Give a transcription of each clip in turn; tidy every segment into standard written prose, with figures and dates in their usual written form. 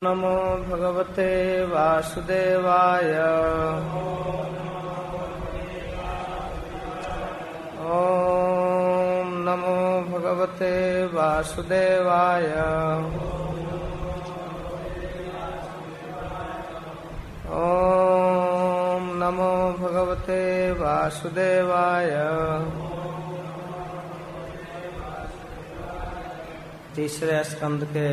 नमो भगवते वासुदेवाय। ओम नमो भगवते वासुदेवाय। ओम नमो भगवते वासुदेवाय। तीसरे स्कंद के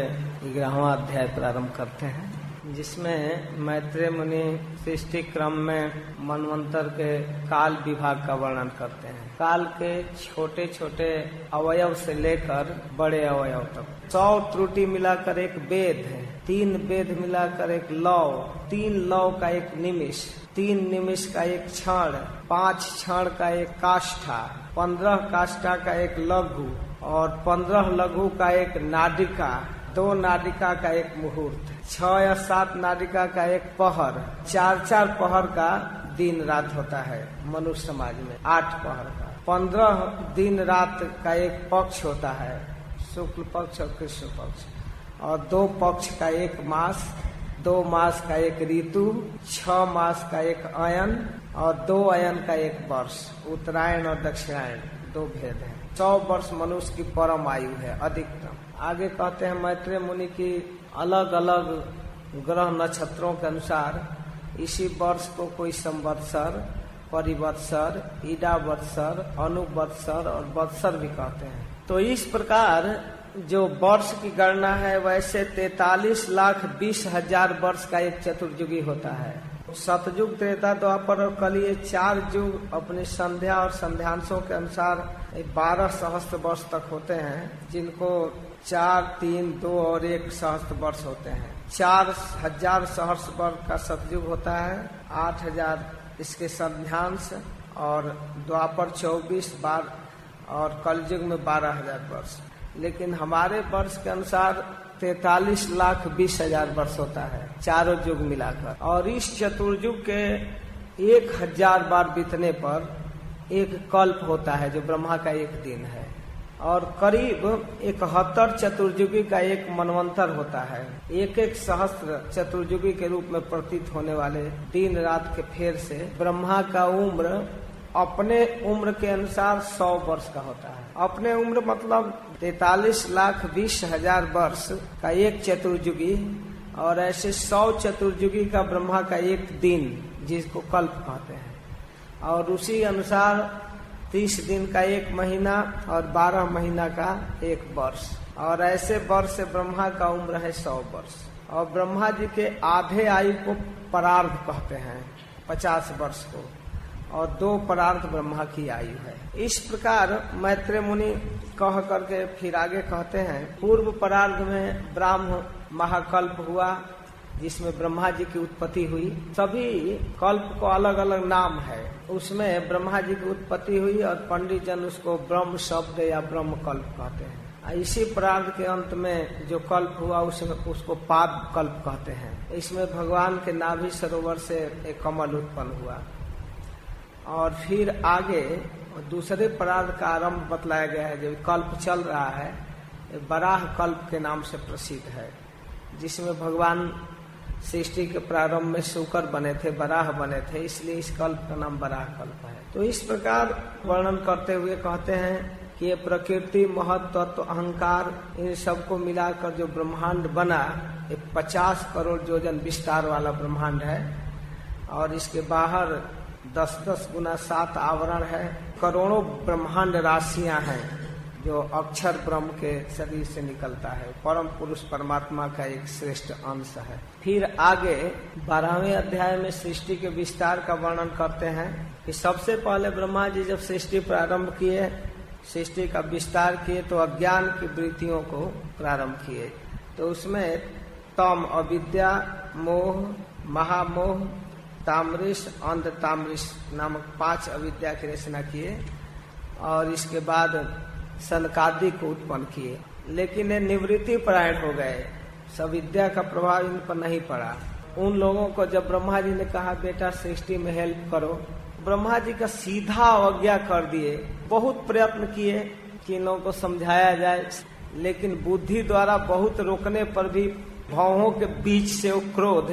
11वां अध्याय प्रारंभ करते हैं, जिसमें मैत्रेय मुनि सृष्टि क्रम में मनवंतर के काल विभाग का वर्णन करते हैं। काल के छोटे छोटे अवयव से लेकर बड़े अवयव तक 100 त्रुटि मिलाकर एक वेद है, 3 वेद मिलाकर एक लौ, 3 लौ का एक निमिष, 3 निमिष का एक क्षण, 5 क्षण का एक काष्ठा, 15 काष्ठा का एक लघु और 15 लघु का एक नाडिका, 2 नाडिका का एक मुहूर्त, 6 या 7 नाडिका का एक पहर, 4 पहर का दिन रात होता है मनुष्य समाज में, 8 पहर का, 15 दिन रात का एक पक्ष होता है, शुक्ल पक्ष और कृष्ण पक्ष, और 2 पक्ष का एक मास, 2 मास का एक ऋतु, 6 मास का एक अयन और 2 अयन का एक वर्ष, उत्तरायण और दक्षिणायन 2 भेद है। 100 वर्ष मनुष्य की परम आयु है अधिकतम। आगे कहते हैं मैत्रेय मुनि की अलग अलग ग्रह नक्षत्रों के अनुसार इसी वर्ष को कोई संवत्सर, परिवत्सर, ईडा वत्सर, अनुवत्सर और वत्सर भी कहते हैं। तो इस प्रकार जो वर्ष की गणना है वैसे 43,20,000 वर्ष का एक चतुर्युगी होता है। सतयुग, त्रेता, द्वापर और कली, ये 4 युग अपनी संध्या और संध्यांशों के अनुसार 12 सहस्त्र वर्ष तक होते हैं, जिनको 4, 3, 2 और 1 सहस्त्र वर्ष होते हैं। 4,000 सहस्त्र वर्ष का सतयुग होता है, 8,000 इसके संध्यांश, और द्वापर 24 बार और कलयुग में 12,000 वर्ष। लेकिन हमारे वर्ष के अनुसार 43,20,000 वर्ष होता है चारों युग मिलाकर, और इस चतुर्युग के 1,000 बार बीतने पर एक कल्प होता है जो ब्रह्मा का एक दिन है, और करीब 71 चतुर्युगी का एक मनवंतर होता है। एक सहस्त्र चतुर्युगी के रूप में प्रतीत होने वाले दिन रात के फेर से ब्रह्मा का उम्र अपने उम्र के अनुसार 100 वर्ष का होता है। अपने उम्र मतलब 43,20,000 वर्ष का एक चतुर्युगी, और ऐसे 100 चतुर्युगी का ब्रह्मा का एक दिन, जिसको कल्प कहते हैं, और उसी अनुसार 30 दिन का एक महीना और 12 महीना का एक वर्ष, और ऐसे वर्ष से ब्रह्मा का उम्र है 100 वर्ष। और ब्रह्मा जी के आधे आयु को परार्ध कहते हैं, 50 वर्ष को, और 2 परार्ध ब्रह्मा की आयु है। इस प्रकार मैत्रेय मुनि कह करके फिर आगे कहते हैं, पूर्व परार्ध में ब्राह्म महाकल्प हुआ, जिसमें ब्रह्मा जी की उत्पत्ति हुई। सभी कल्प को अलग अलग नाम है, उसमें ब्रह्मा जी की उत्पत्ति हुई और पंडित जन उसको ब्रह्म शब्द या ब्रह्म कल्प कहते हैं। इसी परार्ध के अंत में जो कल्प हुआ उसको पाद कल्प कहते हैं। इसमें भगवान के नाभि सरोवर से एक कमल उत्पन्न हुआ, और फिर आगे दूसरे परार्ध का आरंभ बतलाया गया है। जो कल्प चल रहा है बराह कल्प के नाम से प्रसिद्ध है, जिसमें भगवान सृष्टि के प्रारंभ में शुकर बने थे, बराह बने थे, इसलिए इस कल्प का नाम बराह कल्प है। तो इस प्रकार वर्णन करते हुए कहते हैं कि ये प्रकृति, महत्व, अहंकार, इन सबको मिलाकर जो ब्रह्मांड बना, ये 50 करोड़ योजन विस्तार वाला ब्रह्मांड है, और इसके बाहर 10-10 गुना 7 आवरण है। करोड़ों ब्रह्मांड राशियां हैं जो अक्षर ब्रह्म के शरीर से निकलता है, परम पुरुष परमात्मा का एक श्रेष्ठ अंश है। फिर आगे 12वें अध्याय में सृष्टि के विस्तार का वर्णन करते हैं कि सबसे पहले ब्रह्मा जी जब सृष्टि प्रारंभ किए, सृष्टि का विस्तार किए, तो अज्ञान की वृत्तियों को प्रारंभ किए। तो उसमें तम, अविद्या, मोह, महामोह, तामरिश, अंध तामरिश नामक 5 अविद्या की रचना किए, और इसके बाद सनकादि को उत्पन्न किए। लेकिन ये निवृत्ति परायण हो गए, सविद्या का प्रभाव इन पर नहीं पड़ा। उन लोगों को जब ब्रह्मा जी ने कहा बेटा सृष्टि में हेल्प करो, ब्रह्मा जी का सीधा अवज्ञा कर दिए। बहुत प्रयत्न किए कि इन लोगों को समझाया जाए, लेकिन बुद्धि द्वारा बहुत रोकने पर भी भौहों के बीच से वो क्रोध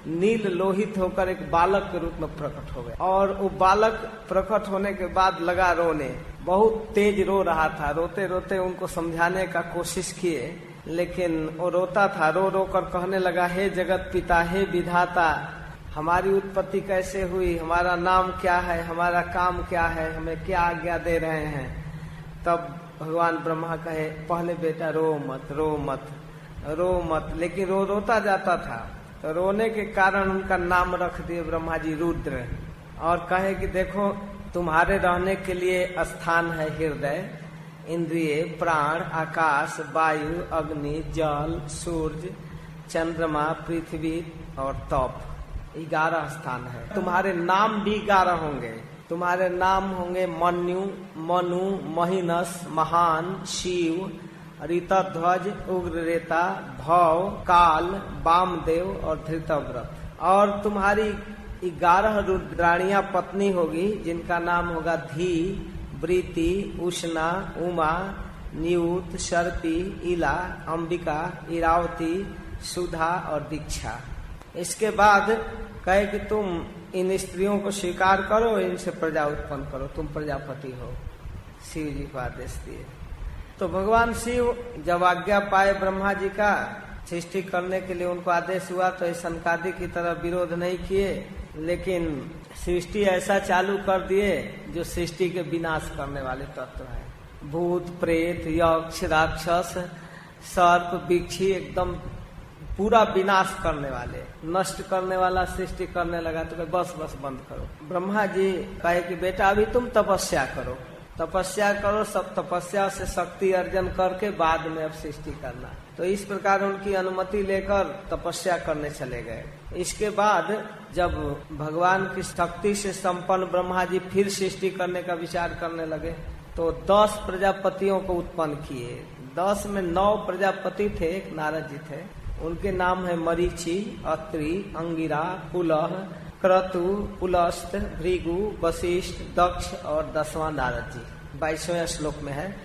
नील लोहित होकर एक बालक के रूप में प्रकट हो गया। और वो बालक प्रकट होने के बाद लगा रोने, बहुत तेज रो रहा था। रोते रोते उनको समझाने का कोशिश किए, लेकिन वो रोता था। रो रो कर कहने लगा, हे जगत पिता, हे विधाता, हमारी उत्पत्ति कैसे हुई, हमारा नाम क्या है, हमारा काम क्या है, हमें क्या आज्ञा दे रहे हैं। तब भगवान ब्रह्मा कहे, पहले बेटा रो मत, रो मत, रो मत। लेकिन रोता जाता था, तो रोने के कारण उनका नाम रख दिए ब्रह्मा जी रुद्र। और कहे कि देखो, तुम्हारे रहने के लिए स्थान है हृदय, इंद्रिय, प्राण, आकाश, वायु, अग्नि, जल, सूर्य, चंद्रमा, पृथ्वी और तप, 11 स्थान है। तुम्हारे नाम भी 11 होंगे। तुम्हारे नाम होंगे मन्यु, मनु, महिनस, महान, शिव, ऋतध्वज, उग्ररेता, भव, काल, वामदेव और धृतव्रत। और तुम्हारी 11 रुद्राणियां पत्नी होगी, जिनका नाम होगा धी, वृति, उष्णा, उमा, नियुत, सर्पी, इला, अंबिका, इरावती, सुधा और दीक्षा। इसके बाद कहे कि तुम इन स्त्रियों को स्वीकार करो, इनसे प्रजा उत्पन्न करो, तुम प्रजापति हो। शिव जी को आदेश दिए। तो भगवान शिव जब आज्ञा पाए ब्रह्मा जी का सृष्टि करने के लिए, उनको आदेश हुआ तो सनकादि की तरह विरोध नहीं किए, लेकिन सृष्टि ऐसा चालू कर दिए जो सृष्टि के विनाश करने वाले तत्व है। भूत, प्रेत, यक्ष, राक्षस, सर्प, बिच्छी, एकदम पूरा विनाश करने वाले, नष्ट करने वाला सृष्टि करने लगा। तो बस बंद करो। ब्रह्मा जी कहे कि बेटा अभी तुम तपस्या करो, तपस्या करो, सब तपस्या से शक्ति अर्जन करके बाद में अब सृष्टि करना। तो इस प्रकार उनकी अनुमति लेकर तपस्या करने चले गए। इसके बाद जब भगवान की शक्ति से संपन्न ब्रह्मा जी फिर सृष्टि करने का विचार करने लगे, तो 10 प्रजापतियों को उत्पन्न किए। 10 में 9 प्रजापति थे, एक नारद जी थे। उनके नाम है मरीचि, अत्रि, अंगिरा, पुलह, क्रतु, पुलस्त, भृगु, वशिष्ठ, दक्ष और 10वां नारद जी। 22वें श्लोक में है,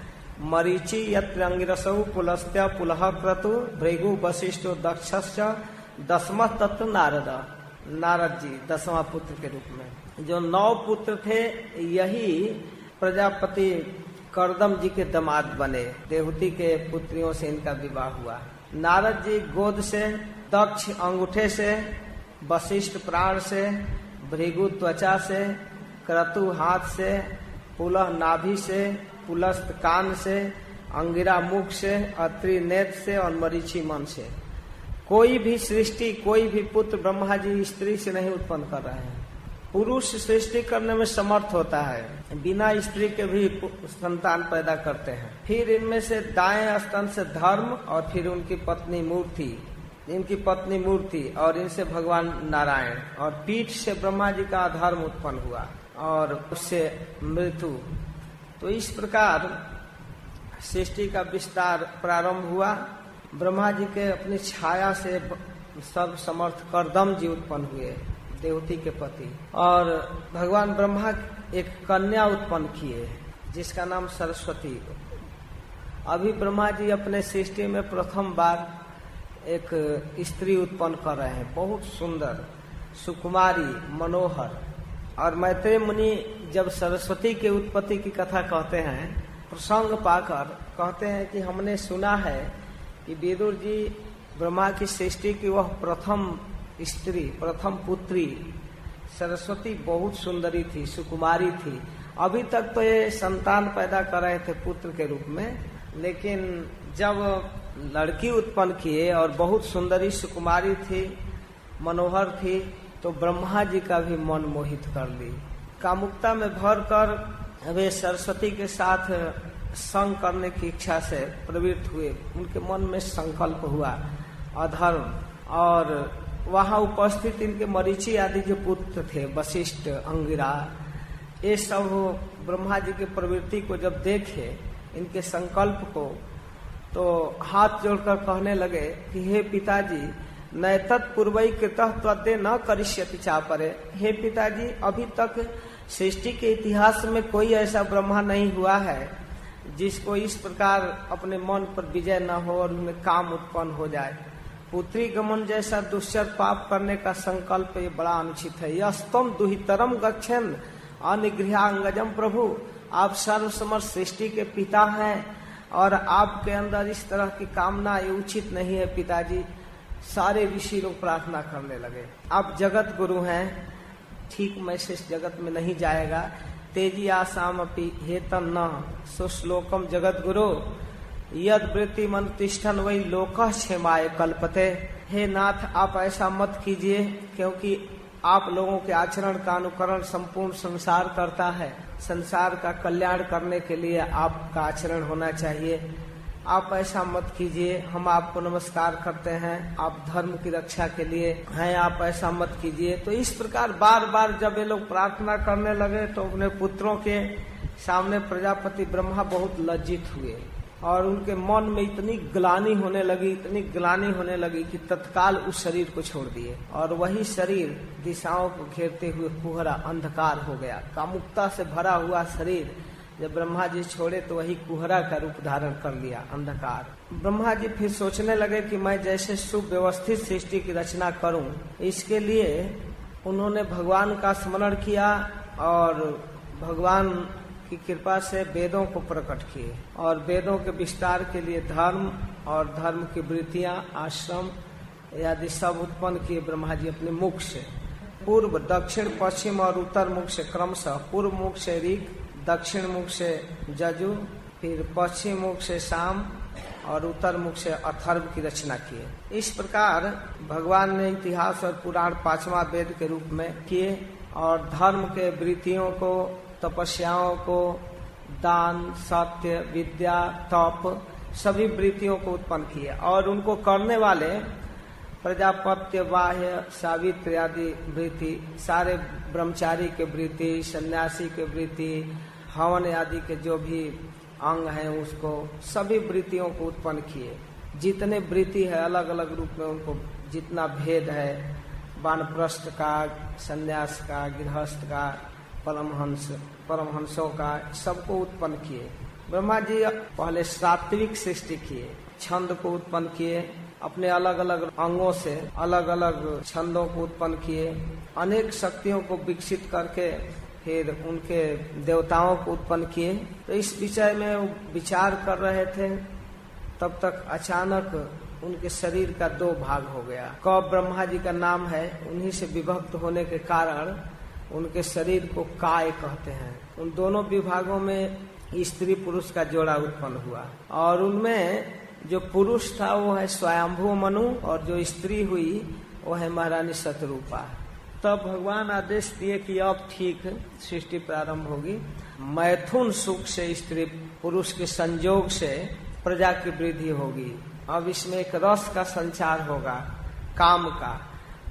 मरीचि यत्र अंगिरसौ पुलस्त्य पुलह क्रतु भृगु वशिष्ठ दक्षश्च 10वां तत्व नारद। नारद जी 10वां पुत्र के रूप में। जो 9 पुत्र थे, यही प्रजापति कर्दम जी के दामाद बने। देवहूति के पुत्रियों से इनका विवाह हुआ। नारद जी गोद से, दक्ष अंगूठे से, वशिष्ठ प्राण से, भृगु त्वचा से, क्रतु हाथ से, पुलह नाभि से, पुलस्त कान से, अंगिरा मुख से, अत्रि नेत्र से और मरीचि मन से। कोई भी सृष्टि, कोई भी पुत्र ब्रह्मा जी स्त्री से नहीं उत्पन्न कर रहे हैं। पुरुष सृष्टि करने में समर्थ होता है, बिना स्त्री के भी संतान पैदा करते हैं। फिर इनमें से दाएं स्तन से धर्म और फिर उनकी पत्नी मूर्ति, इनकी पत्नी मूर्ति और इनसे भगवान नारायण, और पीठ से ब्रह्मा जी का अधर्म उत्पन्न हुआ और उससे मृत्यु। तो इस प्रकार सृष्टि का विस्तार प्रारंभ हुआ। ब्रह्मा जी के अपनी छाया से सर्व समर्थ कर्दम जी उत्पन्न हुए, देवती के पति। और भगवान ब्रह्मा एक कन्या उत्पन्न किए जिसका नाम सरस्वती। अभी ब्रह्मा जी अपने सृष्टि में प्रथम बार एक स्त्री उत्पन्न कर रहे हैं, बहुत सुंदर, सुकुमारी, मनोहर। और मैत्रेय मुनि जब सरस्वती के उत्पत्ति की कथा कहते हैं, प्रसंग पाकर कहते हैं कि हमने सुना है कि विदुर जी ब्रह्मा की सृष्टि की वह प्रथम स्त्री, प्रथम पुत्री सरस्वती बहुत सुंदरी थी, सुकुमारी थी। अभी तक तो ये संतान पैदा कर रहे थे पुत्र के रूप में, लेकिन जब लड़की उत्पन्न किए और बहुत सुंदरी सुकुमारी थी, मनोहर थी, तो ब्रह्मा जी का भी मन मोहित कर ली। कामुकता में भर कर वे सरस्वती के साथ संग करने की इच्छा से प्रवृत्त हुए। उनके मन में संकल्प हुआ अधर्म। और वहां उपस्थित इनके मरीचि आदि जो पुत्र थे, वशिष्ठ, अंगिरा, ये सब ब्रह्मा जी की प्रवृत्ति को जब देखे, इनके संकल्प को, तो हाथ जोड़कर कहने लगे कि हे पिताजी, नैतत् पूर्वई कृतः त्वद्दे न करिष्यति चापरे। हे पिताजी, अभी तक सृष्टि के इतिहास में कोई ऐसा ब्रह्मा नहीं हुआ है जिसको इस प्रकार अपने मन पर विजय न हो और उनमें काम उत्पन्न हो जाए। पुत्री गमन जैसा दुष्चर पाप करने का संकल्प ये बड़ा अनुचित है। यस्तम दुहितरम गच्छन अनिगृहांगजम प्रभु, आप सर्वसमर्थ सृष्टि के पिता हैं और आपके अंदर इस तरह की कामना ये उचित नहीं है पिताजी। सारे ऋषि लोग प्रार्थना करने लगे। आप जगत गुरु हैं, ठीक मैसेज जगत में नहीं जाएगा। तेजी आसाम अपि हेतन न सुश्लोकम जगत गुरु यद वृत्ति मन तिष्ठन वही लोक क्षेमाय कल्पते। हे नाथ, आप ऐसा मत कीजिए, क्योंकि आप लोगों के आचरण का अनुकरण संपूर्ण संसार करता है। संसार का कल्याण करने के लिए आपका आचरण होना चाहिए। आप ऐसा मत कीजिए, हम आपको नमस्कार करते हैं, आप धर्म की रक्षा के लिए हैं, आप ऐसा मत कीजिए। तो इस प्रकार बार बार जब ये लोग प्रार्थना करने लगे तो अपने पुत्रों के सामने प्रजापति ब्रह्मा बहुत लज्जित हुए और उनके मन में इतनी ग्लानि होने लगी कि तत्काल उस शरीर को छोड़ दिए और वही शरीर दिशाओं को घेरते हुए कुहरा अंधकार हो गया। कामुकता से भरा हुआ शरीर जब ब्रह्मा जी छोड़े तो वही कुहरा का रूप धारण कर लिया, अंधकार। ब्रह्मा जी फिर सोचने लगे कि मैं जैसे सुव्यवस्थित सृष्टि की रचना करूं, इसके लिए उन्होंने भगवान का स्मरण किया और भगवान की कृपा से वेदों को प्रकट किए और वेदों के विस्तार के लिए धर्म और धर्म की वृत्तियां, आश्रम आदि सब उत्पन्न किए ब्रह्मा जी अपने मुख से। पूर्व, दक्षिण, पश्चिम और उत्तर मुख से क्रमशः, पूर्व मुख से ऋग, दक्षिण मुख से जजु, फिर पश्चिम मुख से साम और उत्तर मुख से अथर्व की रचना किए। इस प्रकार भगवान ने इतिहास और पुराण पांचवा वेद के रूप में किए और धर्म के वृत्तियों को, तपस्याओं को, दान, सत्य, विद्या, तप, सभी वृत्तियों को उत्पन्न किए और उनको करने वाले प्रजापत्य, बाह्य, सावित्री आदि वृत्ति, सारे ब्रह्मचारी के वृत्ति, सन्यासी के वृत्ति, हवन आदि के जो भी अंग हैं उसको, सभी वृत्तियों को उत्पन्न किए। जितने वृत्ति है अलग अलग रूप में उनको, जितना भेद है, वानप्रस्थ का, सन्यास का, गृहस्थ का, परमहंसों का, सबको उत्पन्न किए। ब्रह्मा जी पहले सात्विक सृष्टि किए, छंद को उत्पन्न किए, अपने अलग अलग अंगों से अलग अलग छंदों को उत्पन्न किए, अनेक शक्तियों को विकसित करके फिर उनके देवताओं को उत्पन्न किए। तो इस विषय में वो विचार कर रहे थे, तब तक अचानक उनके शरीर का दो भाग हो गया। क ब्रह्मा जी का नाम है, उन्हीं से विभक्त होने के कारण उनके शरीर को काय कहते हैं। उन दोनों विभागों में स्त्री पुरुष का जोड़ा उत्पन्न हुआ और उनमें जो पुरुष था वो है स्वयंभू मनु और जो स्त्री हुई वो है महारानी शतरूपा। तब भगवान आदेश दिए कि अब ठीक सृष्टि प्रारंभ होगी। मैथुन सुख से स्त्री पुरुष के संयोग से प्रजा की वृद्धि होगी। अब इसमें एक रस का संचार होगा, काम का,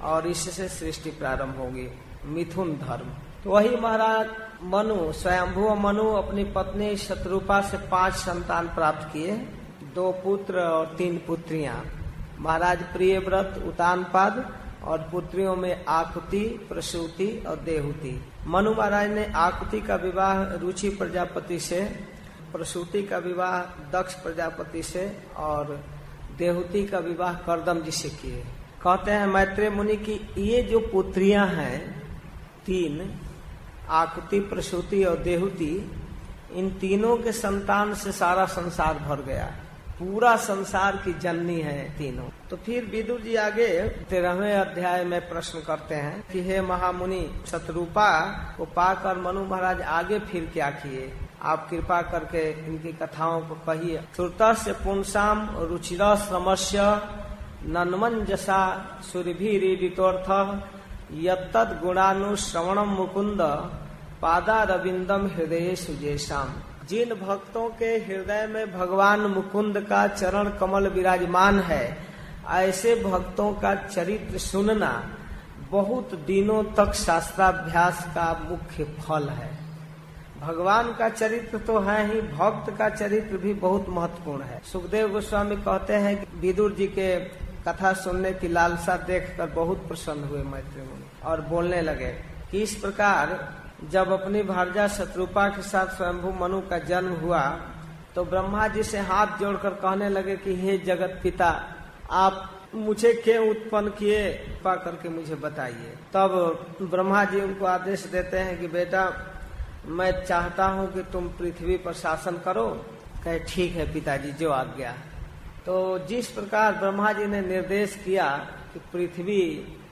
और इससे सृष्टि प्रारंभ होगी, मिथुन धर्म। तो वही महाराज मनु, स्वयंभू मनु अपनी पत्नी शतरूपा से 5 संतान प्राप्त किए, 2 पुत्र और 3 पुत्रियां। महाराज प्रियव्रत, उतानपाद और पुत्रियों में आकुति, प्रसूति और देहुति। मनु महाराज ने आकुति का विवाह रुचि प्रजापति से, प्रसूति का विवाह दक्ष प्रजापति से और देहुति का विवाह कर्दम जी से किए। कहते हैं मैत्रेय मुनि की ये जो पुत्रियां हैं 3, आकुति, प्रसूति और देहुति, इन तीनों के संतान से सारा संसार भर गया, पूरा संसार की जननी है तीनों। तो फिर विदुर जी आगे 13वें अध्याय में प्रश्न करते हैं कि हे महामुनि, शतरूपा को पाकर मनु महाराज आगे फिर क्या किए? आप कृपा करके इनकी कथाओं को कहिए। श्रुता से पुंसाम रुचिरा श्रमस्य नन्मंजसा सुरभिरीडितोर्थ यत्तद् गुणानुश्रवणम मुकुंद पादारविंदम हृदय सुजेशाम। जिन भक्तों के हृदय में भगवान मुकुंद का चरण कमल विराजमान है, ऐसे भक्तों का चरित्र सुनना बहुत दिनों तक शास्त्राभ्यास का मुख्य फल है। भगवान का चरित्र तो है ही, भक्त का चरित्र भी बहुत महत्वपूर्ण है। सुखदेव गोस्वामी कहते हैं कि विदुर जी के कथा सुनने की लालसा देखकर बहुत प्रसन्न हुए मैत्रेय मुनि और बोलने लगे कि इस प्रकार जब अपनी भार्या शतरूपा के साथ स्वयंभू मनु का जन्म हुआ तो ब्रह्मा जी से हाथ जोड़कर कहने लगे कि हे जगत पिता, आप मुझे क्यों उत्पन्न किए, कृपा करके मुझे बताइए। तब ब्रह्मा जी उनको आदेश देते हैं कि बेटा मैं चाहता हूँ कि तुम पृथ्वी पर शासन करो। कहे ठीक है पिताजी, जो आज्ञा। तो जिस प्रकार ब्रह्मा जी ने निर्देश किया कि पृथ्वी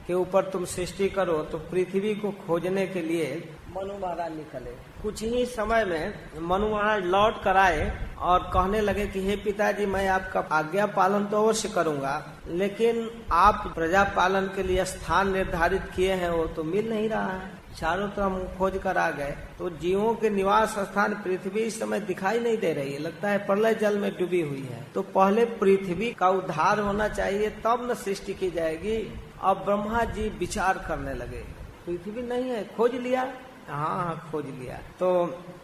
के ऊपर तुम सृष्टि करो, तो पृथ्वी को खोजने के लिए मनु महाराज निकले। कुछ ही समय में मनु महाराज लौट कर आए और कहने लगे कि हे पिताजी, मैं आपका आज्ञा पालन तो अवश्य करूंगा, लेकिन आप प्रजा पालन के लिए स्थान निर्धारित किए हैं वो तो मिल नहीं रहा है। चारों तरफ हम खोज कर आ गए तो जीवों के निवास स्थान पृथ्वी इस समय दिखाई नहीं दे रही है, लगता है प्रलय जल में डूबी हुई है। तो पहले पृथ्वी का उद्धार होना चाहिए, तब न सृष्टि की जाएगी। अब ब्रह्मा जी विचार करने लगे, पृथ्वी नहीं है, खोज लिया। हाँ, खोज लिया। तो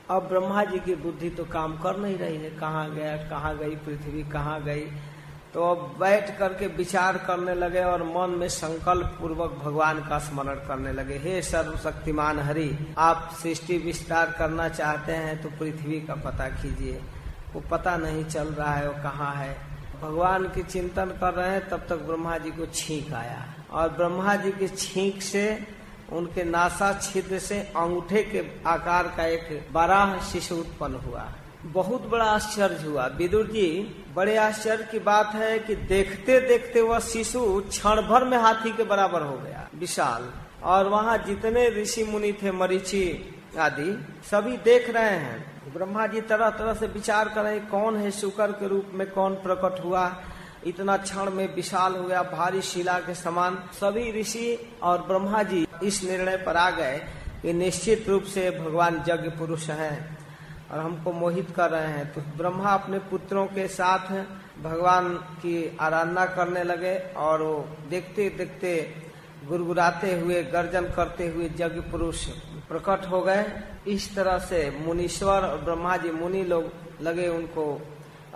अब ब्रह्मा जी की बुद्धि तो काम कर नहीं रही है, कहाँ गया, कहाँ गई पृथ्वी, कहाँ गई। तो अब बैठ करके विचार करने लगे और मन में संकल्प पूर्वक भगवान का स्मरण करने लगे। हे सर्वशक्तिमान हरि, आप सृष्टि विस्तार करना चाहते हैं तो पृथ्वी का पता कीजिए। वो पता नहीं चल रहा है, वो कहाँ है। भगवान की चिंतन कर रहे हैं, तब तक ब्रह्मा जी को छींक आया और ब्रह्मा जी की छींक से उनके नासा छिद्र से अंगूठे के आकार का एक बराह शिशु उत्पन्न हुआ। बहुत बड़ा आश्चर्य हुआ। विदुर जी, बड़े आश्चर्य की बात है कि देखते देखते वह शिशु क्षण भर में हाथी के बराबर हो गया, विशाल। और वहाँ जितने ऋषि मुनि थे, मरीचि आदि, सभी देख रहे हैं। ब्रह्मा जी तरह तरह से विचार कर रहे, कौन है शुकर के रूप में कौन प्रकट हुआ, इतना क्षण में विशाल हो गया, भारी शिला के समान। सभी ऋषि और ब्रह्मा जी इस निर्णय पर आ गए कि निश्चित रूप से भगवान यज्ञ पुरुष हैं और हमको मोहित कर रहे हैं। तो ब्रह्मा अपने पुत्रों के साथ भगवान की आराधना करने लगे और वो देखते देखते गुरगुराते हुए, गर्जन करते हुए यज्ञ पुरुष प्रकट हो गए। इस तरह से मुनीश्वर और ब्रह्मा जी मुनि लोग लगे उनको